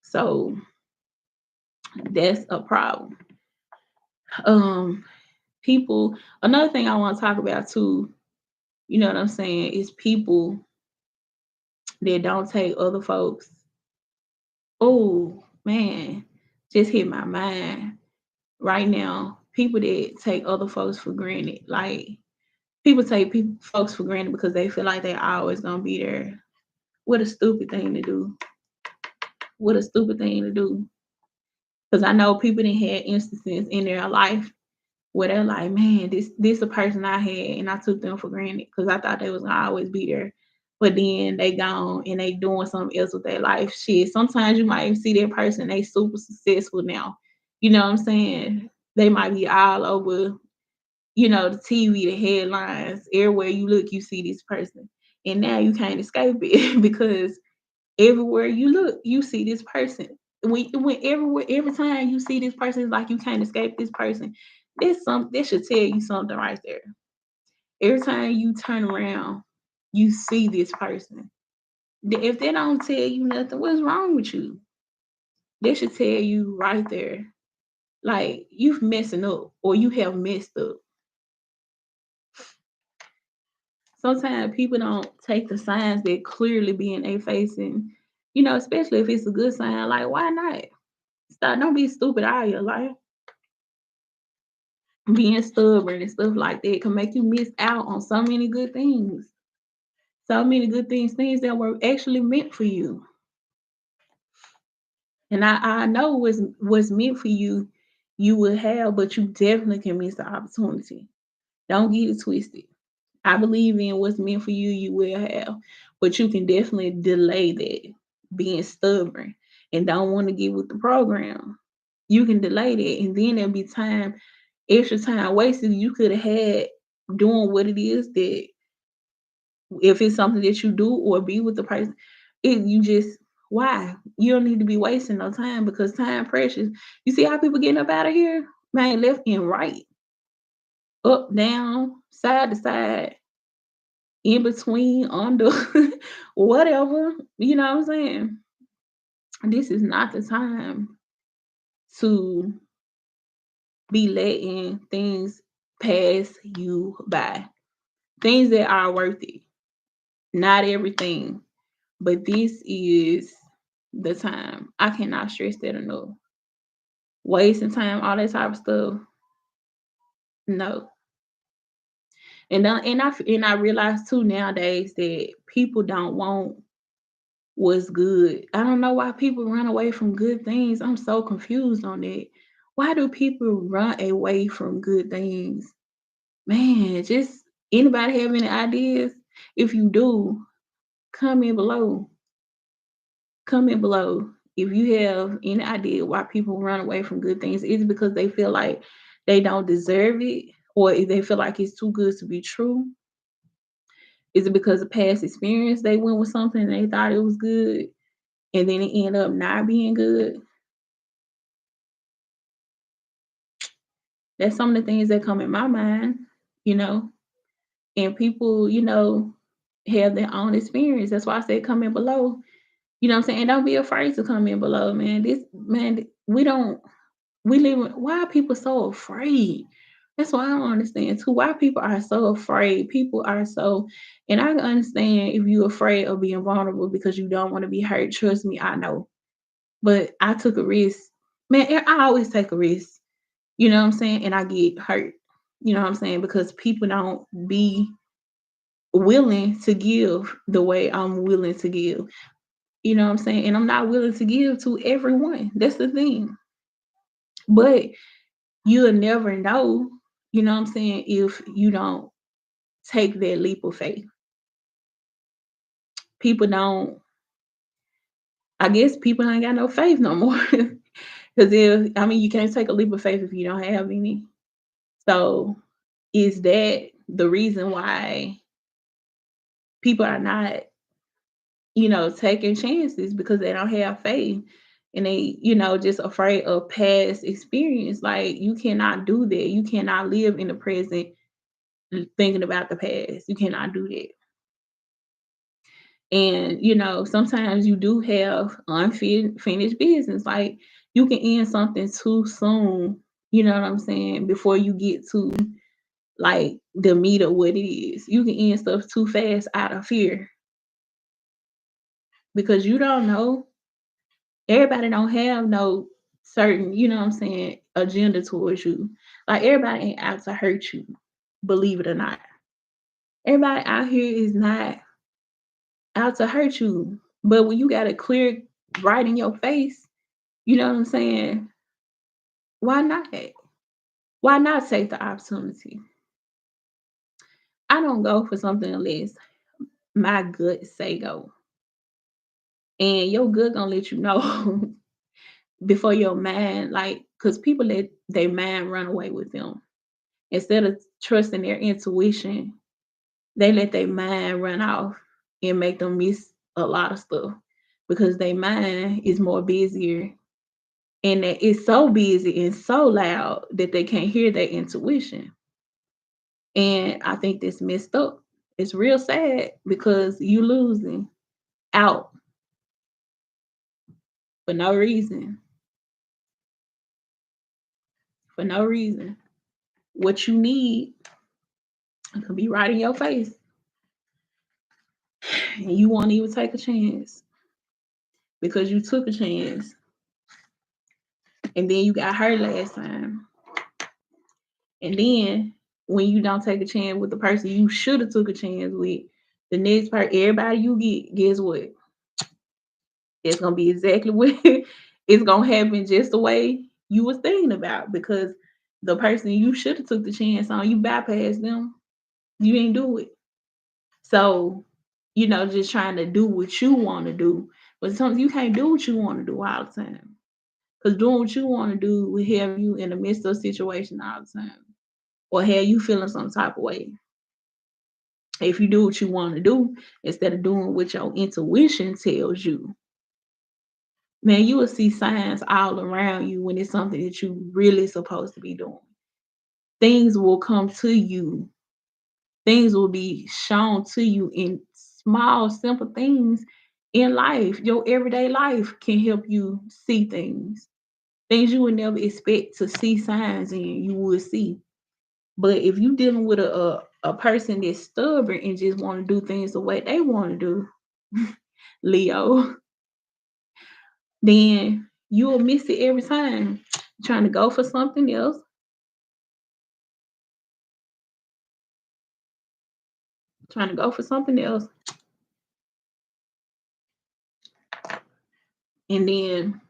So that's a problem. Um, People, another thing I want to talk about too, you know what I'm saying, is people that don't take other folks. Oh man, just hit my mind right now. People that take other folks for granted. Like people take folks for granted because they feel like they always gonna be there. What a stupid thing to do. What a stupid thing to do. Because I know people that had instances in their life where they're like, man, this a person I had and I took them for granted because I thought they was gonna always be there. But then they gone and they doing something else with their life. Shit. Sometimes you might even see that person, they super successful now. You know what I'm saying? They might be all over, the TV, the headlines, everywhere you look, you see this person. And now you can't escape it because everywhere you look, you see this person. When every time you see this person, it's like you can't escape this person. This should tell you something right there. Every time you turn around, you see this person. If they don't tell you nothing, what's wrong with you? They should tell you right there. Like you've messing up or you have messed up. Sometimes people don't take the signs that clearly be in their face and especially if it's a good sign, like why not? Stop, don't be stupid all your life. Being stubborn and stuff like that can make you miss out on so many good things. So many good things that were actually meant for you. And I know what's meant for you, you will have, but you definitely can miss the opportunity. Don't get it twisted. I believe in what's meant for you, you will have, but you can definitely delay that being stubborn and don't want to get with the program. You can delay that, and then there'll be extra time wasted you could have had doing what it is that if it's something that you do or be with the person, you just why? You don't need to be wasting no time because time precious. You see how people getting up out of here? Man, left and right, up, down, side to side, in between, under, whatever. You know what I'm saying? This is not the time to be letting things pass you by. Things that are worth it. Not everything, but this is the time. I cannot stress that enough. Wasting time, all that type of stuff. No. And I realize too nowadays that people don't want what's good. I don't know why people run away from good things. I'm so confused on that. Why do people run away from good things? Man, just anybody have any ideas? If you do, comment below. Comment below. If you have any idea why people run away from good things, is it because they feel like they don't deserve it, or if they feel like it's too good to be true? Is it because of past experience they went with something and they thought it was good and then it ended up not being good? That's some of the things that come in my mind, you know. And people, have their own experience. That's why I said comment below. You know what I'm saying? And don't be afraid to comment below, man. We don't we live why are people so afraid? That's why I don't understand too. Why people are so afraid. People are so, and I can understand if you're afraid of being vulnerable because you don't want to be hurt. Trust me, I know. But I took a risk. Man, I always take a risk. You know what I'm saying? And I get hurt. You know what I'm saying? Because people don't be willing to give the way I'm willing to give. You know what I'm saying? And I'm not willing to give to everyone. That's the thing. But you'll never know, you know what I'm saying, if you don't take that leap of faith. People don't, I guess people ain't got no faith no more. Because you can't take a leap of faith if you don't have any. So is that the reason why people are not, taking chances because they don't have faith and they, just afraid of past experience? Like, you cannot do that. You cannot live in the present thinking about the past. You cannot do that. And, sometimes you do have unfinished business. Like, you can end something too soon, you know what I'm saying, before you get to like the meat of what it is. You can end stuff too fast out of fear because you don't know. Everybody don't have no certain, you know what I'm saying, agenda towards you. Like, everybody ain't out to hurt you, believe it or not. Everybody out here is not out to hurt you. But when you got a clear right in your face, you know what I'm saying? Why not? Why not take the opportunity? I don't go for something unless my gut say go. And your gut gonna let you know before your mind, like, because people let their mind run away with them. Instead of trusting their intuition, they let their mind run off and make them miss a lot of stuff because their mind is more busier and that it's so busy and so loud that they can't hear their intuition. And I think that's messed up. It's real sad because you losing out for no reason. For no reason. What you need could be right in your face. And you won't even take a chance because you took a chance. And then you got hurt last time. And then when you don't take a chance with the person you should have took a chance with, the next part, everybody you get, guess what? It's gonna be exactly what it's gonna happen just the way you was thinking about because the person you should have took the chance on, you bypassed them. You didn't do it. So, just trying to do what you want to do. But sometimes you can't do what you want to do all the time. Because doing what you want to do will have you in the midst of a situation all the time. Or have you feeling some type of way. If you do what you want to do instead of doing what your intuition tells you, man, you will see signs all around you when it's something that you really supposed to be doing. Things will come to you. Things will be shown to you in small, simple things in life. Your everyday life can help you see things you would never expect to see signs in. You would see. But if you dealing with a person that's stubborn and just want to do things the way they want to do, Leo, then you'll miss it every time. Trying to go for something else, trying to go for something else, and then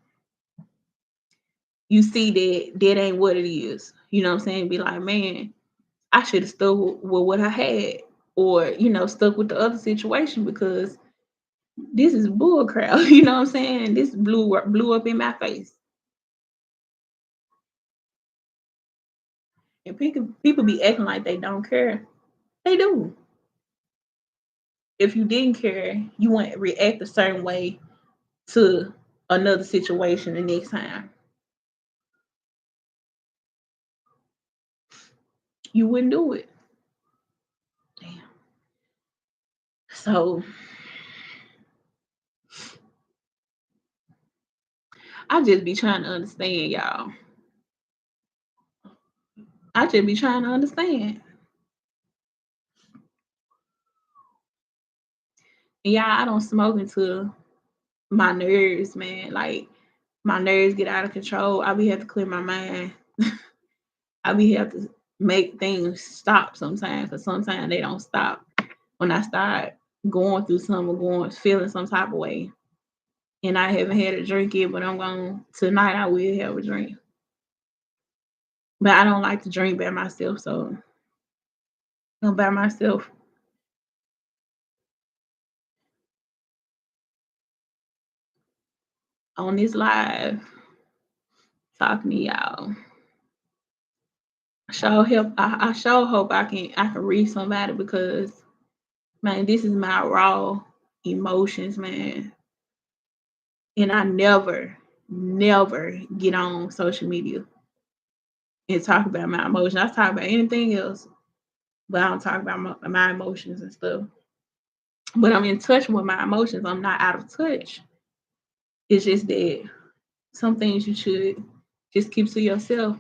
you see that that ain't what it is. You know what I'm saying? Be like, man, I should have stuck with what I had, or stuck with the other situation because This is bull crap. You know what I'm saying? This blew up in my face. And people be acting like they don't care. They do. If you didn't care, you wouldn't react a certain way to another situation the next time. You wouldn't do it. Damn. So I just be trying to understand, y'all. I just be trying to understand. And y'all, I don't smoke until my nerves, man. Like my nerves get out of control. I be have to clear my mind. I be have to make things stop sometimes, because sometimes they don't stop. When I start going through something or going feeling some type of way, and I haven't had a drink yet, but I'm going tonight. I will have a drink, but I don't like to drink by myself, so I'm by myself on this live talking to y'all. I sure hope I can reach somebody, because man, this is my raw emotions, man. And I never get on social media and talk about my emotions. I talk about anything else, but I don't talk about my emotions and stuff. But I'm in touch with my emotions. I'm not out of touch. It's just that some things you should just keep to yourself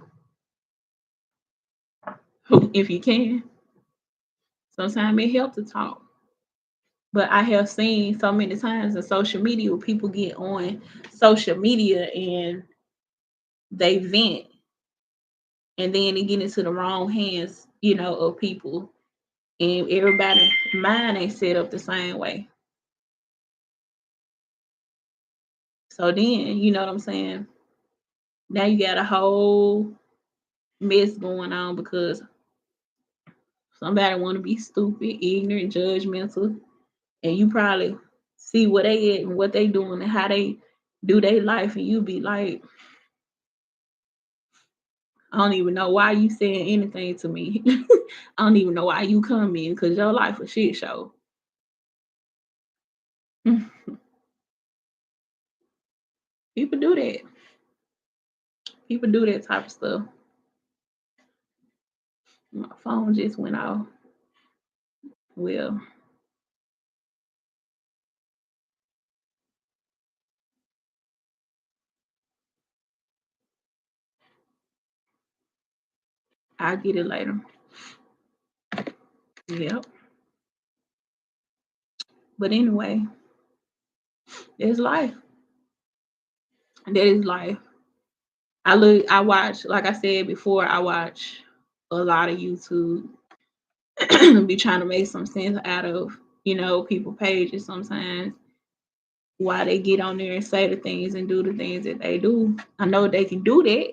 if you can. Sometimes it helps to talk. But I have seen so many times in social media where people get on social media and they vent, and then it get into the wrong hands, of people. And everybody mind ain't set up the same way. So then, you know what I'm saying? Now you got a whole mess going on because somebody want to be stupid, ignorant, judgmental, and you probably see what they at and what they doing and how they do their life, and you be like, I don't even know why you saying anything to me. I don't even know why you come in, because your life a shit show. People do that. People do that type of stuff. My phone just went off. Well, I'll get it later. Yep. But anyway, it's life. That is life. I watch, like I said before, I watch a lot of YouTube. Be trying to make some sense out of, people pages sometimes, why they get on there and say the things and do the things that they do. I know they can do that.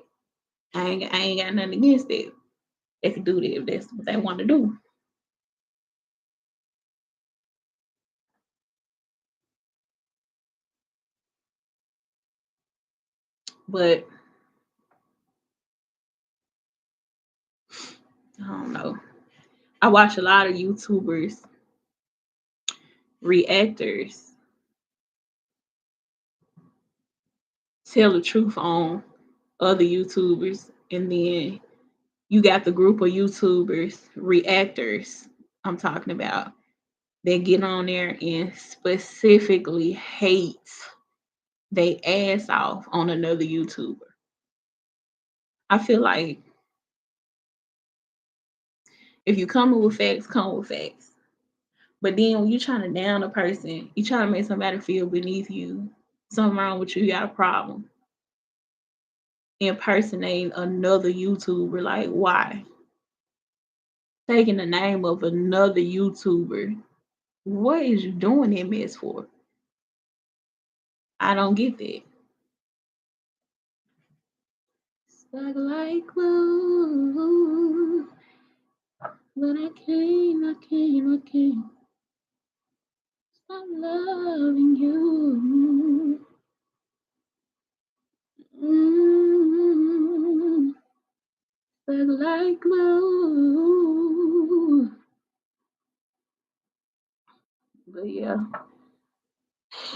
I ain't got nothing against it. They can do that if that's what they want to do. But I don't know. I watch a lot of YouTubers, reactors, tell the truth on other YouTubers, and then you got the group of YouTubers, reactors I'm talking about, they get on there and specifically hate they ass off on another YouTuber. I feel like if you come with facts, come with facts. But then when you trying to down a person, you trying to make somebody feel beneath you, something wrong with you, you got a problem. Impersonating another YouTuber, like why? Taking the name of another YouTuber. What is you doing that mess for? I don't get that. Stuck like glue, but I can't. I'm loving you. Mm, like glue. But yeah,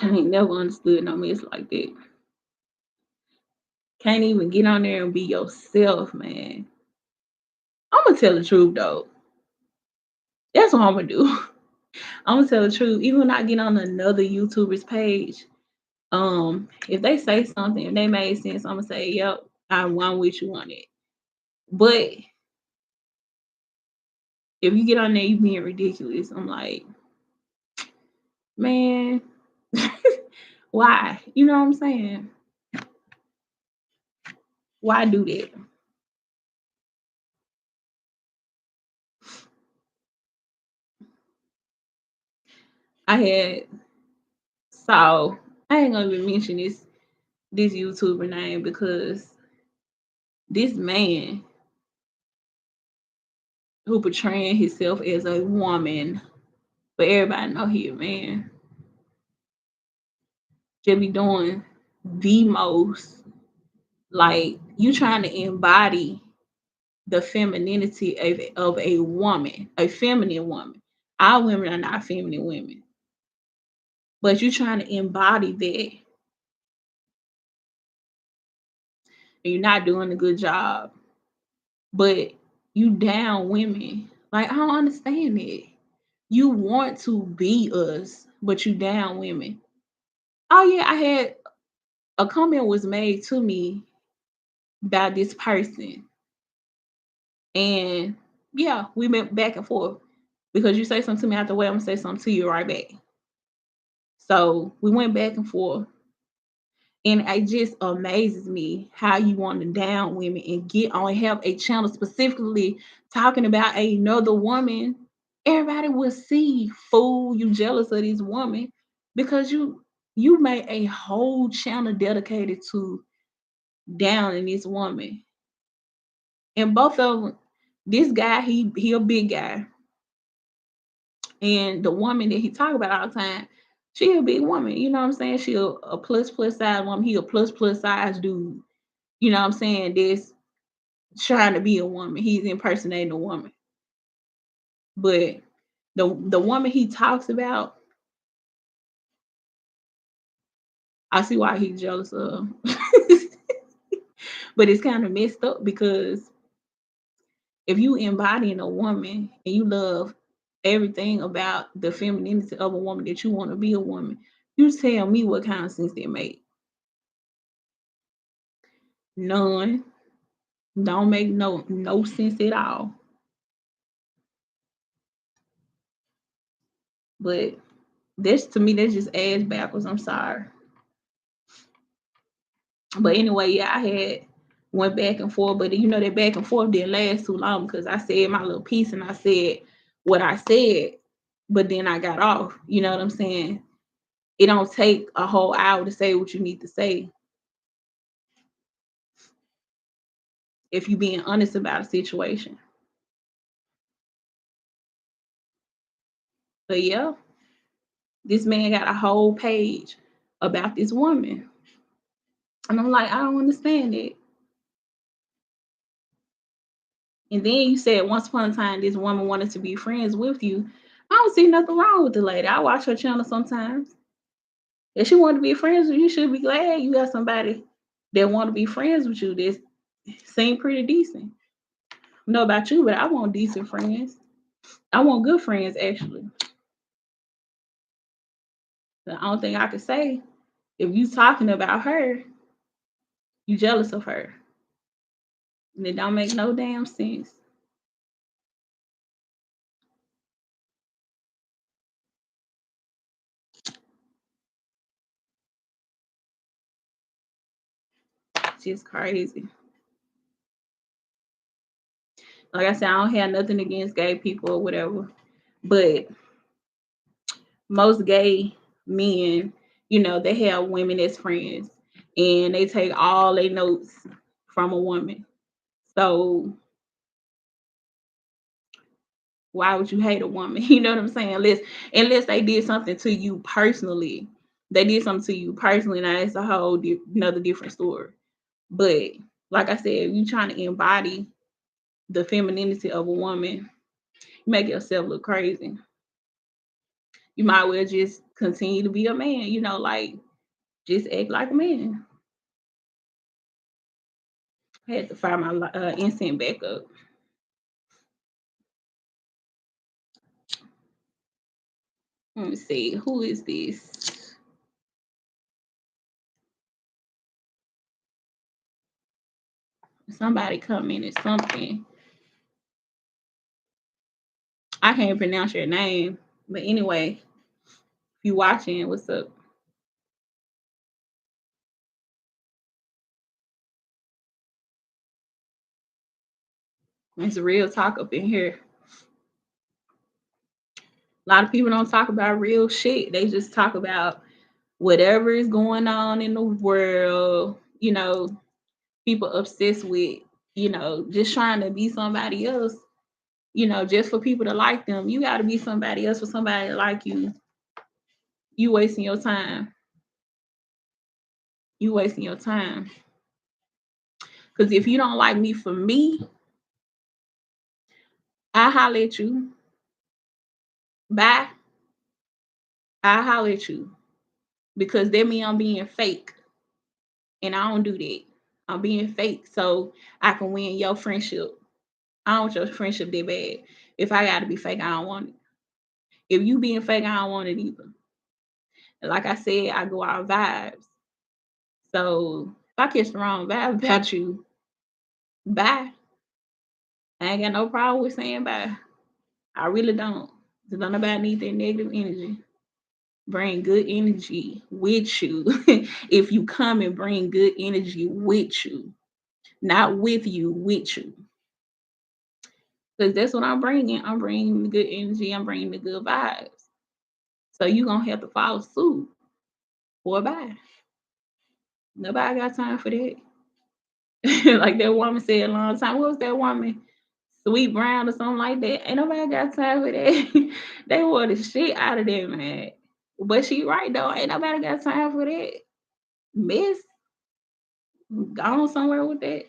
I ain't never understood no mess like that. Can't even get on there and be yourself, man. I'm gonna tell the truth though. That's what I'm gonna do. I'm gonna tell the truth. Even when I get on another YouTuber's page, if they say something, if they made sense, I'm gonna say, "Yep, I'm with you on it." But if you get on there, you being ridiculous. I'm like, man, why? You know what I'm saying? Why do that? I had so I ain't gonna even mention this YouTuber name because this man who portraying himself as a woman, but everybody know he a man, just be doing the most. Like you trying to embody the femininity of a woman, a feminine woman. Our women are not feminine women, but you trying to embody that, and you're not doing a good job. But you down women. Like I don't understand it. You want to be us, but you down women. Oh yeah, I had a comment was made to me about this person, and yeah, we went back and forth because you say something to me out the way, I'm gonna say something to you right back. So we went back and forth, and it just amazes me how you want to down women and get on have a channel specifically talking about another woman. Everybody will see, fool, you jealous of this woman because you made a whole channel dedicated to downing this woman. And both of them, this guy, he a big guy. And the woman that he talk about all the time, she a big woman. You know what I'm saying? She a plus size woman. He a plus size dude. You know what I'm saying? That's trying to be a woman. He's impersonating a woman. But the woman he talks about, I see why he's jealous of. But it's kind of messed up because if you embodying a woman and you love everything about the femininity of a woman that you want to be a woman, you tell me what kind of sense that make. None. Don't make no sense at all. But this to me, that's just ass backwards. I'm sorry. But anyway, yeah, I had went back and forth, but you know that back and forth didn't last too long because I said my little piece and I said what I said, but then I got off. You know what I'm saying? It don't take a whole hour to say what you need to say if you being honest about a situation. But yeah, this man got a whole page about this woman. And I'm like, I don't understand it. And then you said once upon a time this woman wanted to be friends with you. I don't see nothing wrong with the lady. I watch her channel sometimes. If she want to be friends with you, you should be glad you got somebody that want to be friends with you that seem pretty decent. I don't know about you, but I want decent friends. I want good friends actually. The only thing I could say, if you talking about her, you jealous of her. And it don't make no damn sense. It's just crazy. Like I said, I don't have nothing against gay people or whatever. But most gay men, you know, they have women as friends and they take all their notes from a woman. So Why would you hate a woman? You know what I'm saying? Unless they did something to you personally. They did something to you personally. Now it's a whole another different story. But like I said, if you trying to embody the femininity of a woman, you make yourself look crazy. You might well just continue to be a man, like just act like a man. I had to fire my incense back up. Let me see. Who is this? Somebody commented something. I can't pronounce your name. But anyway, if you watching, what's up? It's a real talk up in here. A lot of people don't talk about real shit. They just talk about whatever is going on in the world. People obsessed with, just trying to be somebody else, just for people to like them. You got to be somebody else for somebody to like you. You wasting your time. You wasting your time. Because if you don't like me for me, I holler at you. Bye. I holler at you. Because that means I'm being fake. And I don't do that. I'm being fake so I can win your friendship. I don't want your friendship that bad. If I gotta be fake, I don't want it. If you being fake, I don't want it either. And like I said, I go out vibes. So if I catch the wrong vibe about you, bye. I ain't got no problem with saying bye. I really don't. Because don't nobody need that negative energy. Bring good energy with you. If you come and bring good energy with you, not with you, with you. Because that's what I'm bringing. I'm bringing the good energy. I'm bringing the good vibes. So you going to have to follow suit or bye. Nobody got time for that. Like that woman said a long time. What was that woman? Sweet Brown or something like that. Ain't nobody got time for that. They wore the shit out of that, man. But she right though. Ain't nobody got time for that. Miss, gone somewhere with that.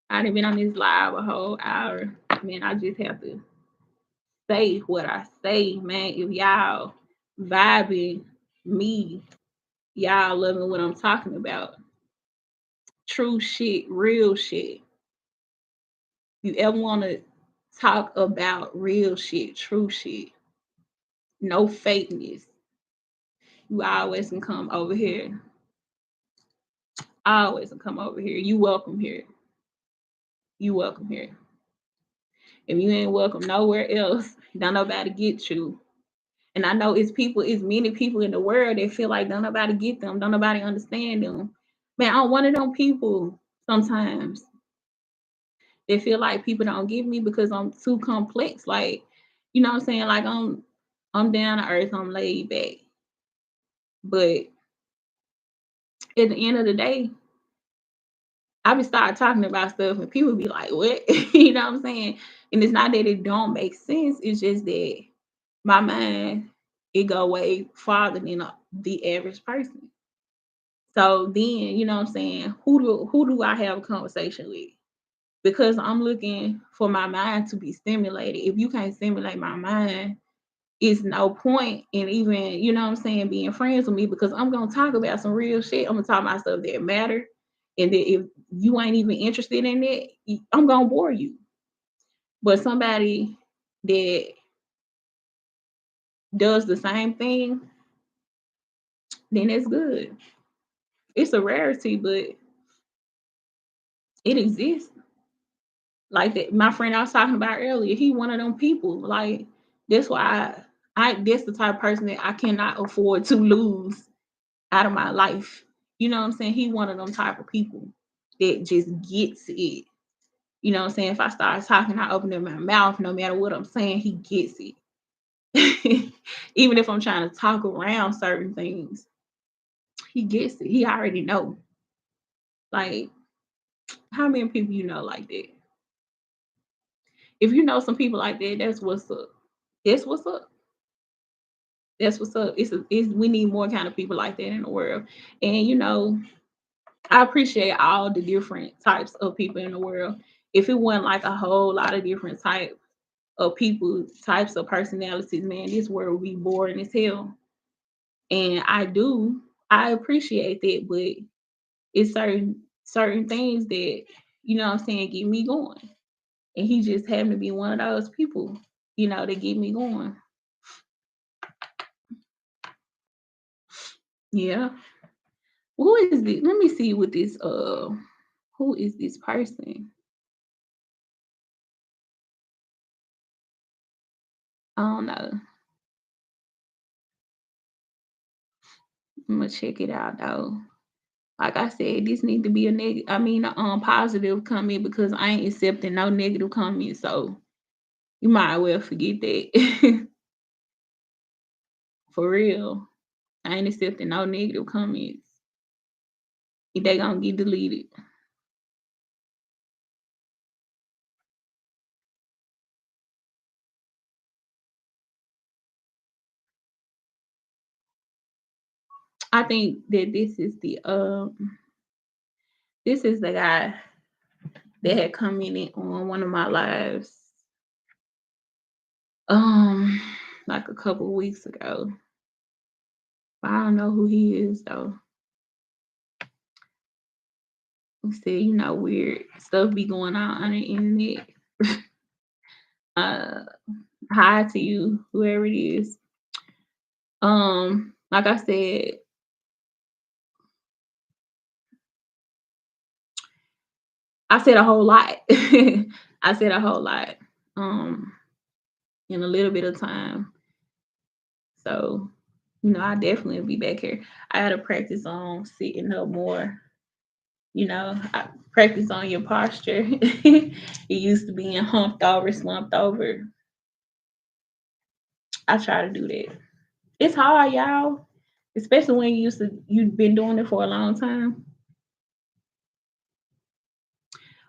I done been on this live a whole hour. Man, I just have to say what I say, man. If y'all vibing me, y'all loving what I'm talking about. True shit, real shit. You ever want to talk about real shit, true shit, no fakeness, you always can come over here. Always can come over here. You welcome here. You welcome here. If you ain't welcome nowhere else, don't nobody get you. And I know it's many people in the world that feel like don't nobody get them, don't nobody understand them. Man, I'm one of them people sometimes. They feel like people don't get me because I'm too complex. Like, you know what I'm saying? Like I'm down to earth, I'm laid back. But at the end of the day, I be start talking about stuff and people be like, what? You know what I'm saying? And it's not that it don't make sense. It's just that my mind, it go way farther than the average person. So then, you know what I'm saying? Who do I have a conversation with? Because I'm looking for my mind to be stimulated. If you can't stimulate my mind, it's no point in even, you know what I'm saying, being friends with me because I'm gonna talk about some real shit. I'm gonna talk about stuff that matter. And that if you ain't even interested in it, I'm gonna bore you. But somebody that does the same thing, then it's good. It's a rarity, but it exists. Like that, my friend I was talking about earlier, he one of them people. Like that's why I that's the type of person that I cannot afford to lose out of my life. You know what I'm saying? He one of them type of people that just gets it. You know what I'm saying? If I start talking, I open up my mouth, no matter what I'm saying, he gets it. Even if I'm trying to talk around certain things, he gets it. He already know. Like How many people you know like that? If you know some people like that, that's what's up. That's what's up. That's what's up. It's we need more kind of people like that in the world. And I appreciate all the different types of people in the world. If it wasn't like a whole lot of different types of people, types of personalities, man, this world would be boring as hell. And I appreciate that, but it's certain things that, what I'm saying, get me going. And he just happened to be one of those people, that get me going. Yeah. Who is this? Let me see what this who is this person? I don't know. I'm gonna check it out though. Like I said, this need to be a negative. I mean, a positive comment because I ain't accepting no negative comments. So you might well forget that. For real, I ain't accepting no negative comments. They gonna get deleted. I think that this is the guy that had commented on one of my lives, um, like a couple weeks ago. But I don't know who he is though. He said, weird stuff be going on the internet. Uh, Hi to you, whoever it is. Like I said a whole lot. I said a whole lot. Um, in a little bit of time. So, I definitely will be back here. I gotta practice on sitting up more. I practice on your posture. It used to being humped over, slumped over. I try to do that. It's hard, y'all. Especially when you've been doing it for a long time.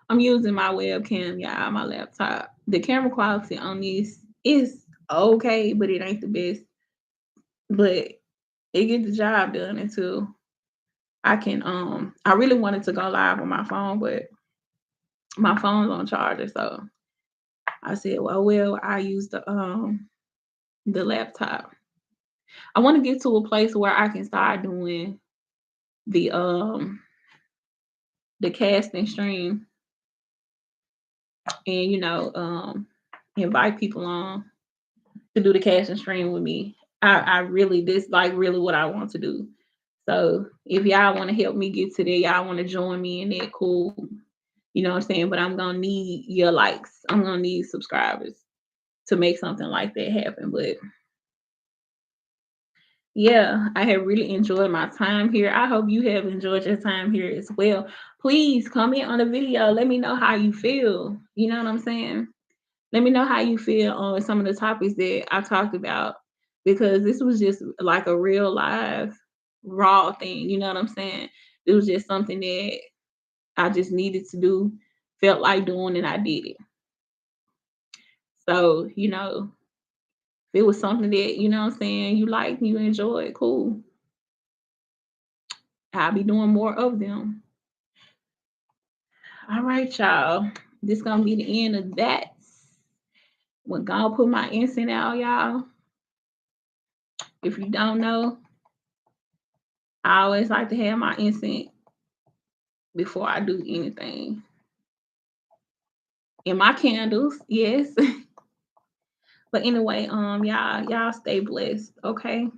I'm using my webcam, y'all, my laptop. The camera quality on this is okay, but it ain't the best. But it gets the job done until I really wanted to go live on my phone, but my phone's on charger, so I said, well, I use the laptop. I want to get to a place where I can start doing the the cast and stream and invite people on to do the cast and stream with me. I really this like really what I want to do. So if y'all want to help me get to there, y'all want to join me in that, cool. You know what I'm saying? But I'm gonna need your likes. I'm gonna need subscribers to make something like that happen. But yeah, I have really enjoyed my time here. I hope you have enjoyed your time here as well. Please comment on the video. Let me know how you feel. You know what I'm saying? Let me know how you feel on some of the topics that I talked about because this was just like a real live raw thing. You know what I'm saying? It was just something that I just needed to do, felt like doing, and I did it. So, if it was something that, what I'm saying, you like, you enjoy, cool. I'll be doing more of them. All right, y'all. This gonna be the end of that. When God put my incense out, y'all. If you don't know, I always like to have my incense before I do anything. And my candles, yes. But anyway, y'all stay blessed, okay?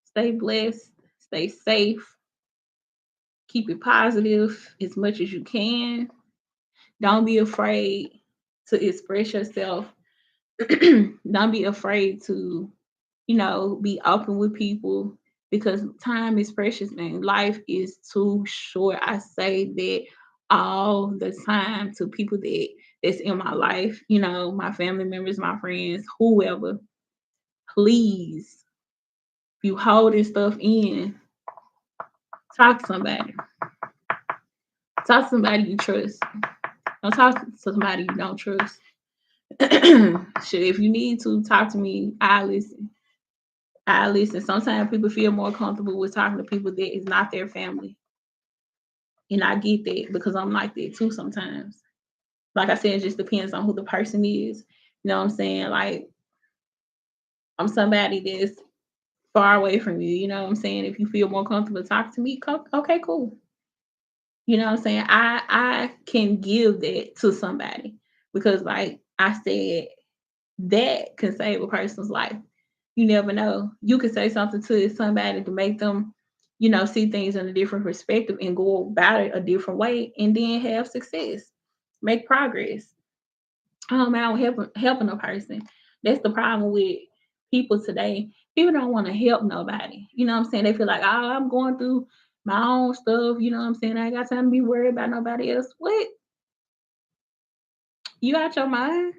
Stay blessed, stay safe, keep it positive as much as you can. Don't be afraid to express yourself. Don't be afraid to, be open with people because time is precious, man. Life is too short. I say that all the time to people that's in my life, my family members, my friends, whoever. Please, if you holding stuff in, talk to somebody. Talk to somebody you trust. Don't talk to somebody you don't trust. Shit, if you need to talk to me, I listen. I listen. Sometimes people feel more comfortable with talking to people that is not their family. And I get that because I'm like that too sometimes. Like I said, it just depends on who the person is. You know what I'm saying? Like I'm somebody that's far away from you. You know what I'm saying? If you feel more comfortable talking to me, okay, cool. You know what I'm saying? I can give that to somebody because like I said, that can save a person's life. You never know. You could say something to somebody to make them, see things in a different perspective and go about it a different way and then have success, make progress. Out helping a person. That's the problem with people today. People don't want to help nobody. You know what I'm saying? They feel like, oh, I'm going through my own stuff. You know what I'm saying? I ain't got time to be worried about nobody else. What? You out your mind?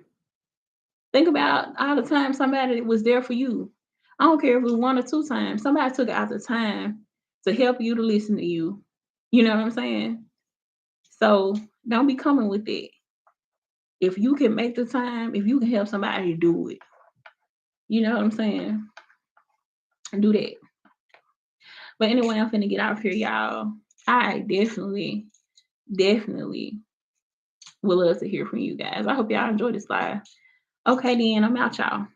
Think about all the time somebody was there for you. I don't care if it was one or two times. Somebody took out the time to help you to listen to you. You know what I'm saying? So don't be coming with it. If you can make the time, if you can help somebody, do it. You know what I'm saying? Do that. But anyway, I'm finna get out of here, y'all. I definitely would love to hear from you guys. I hope y'all enjoy this live. Okay, then I'm out, y'all.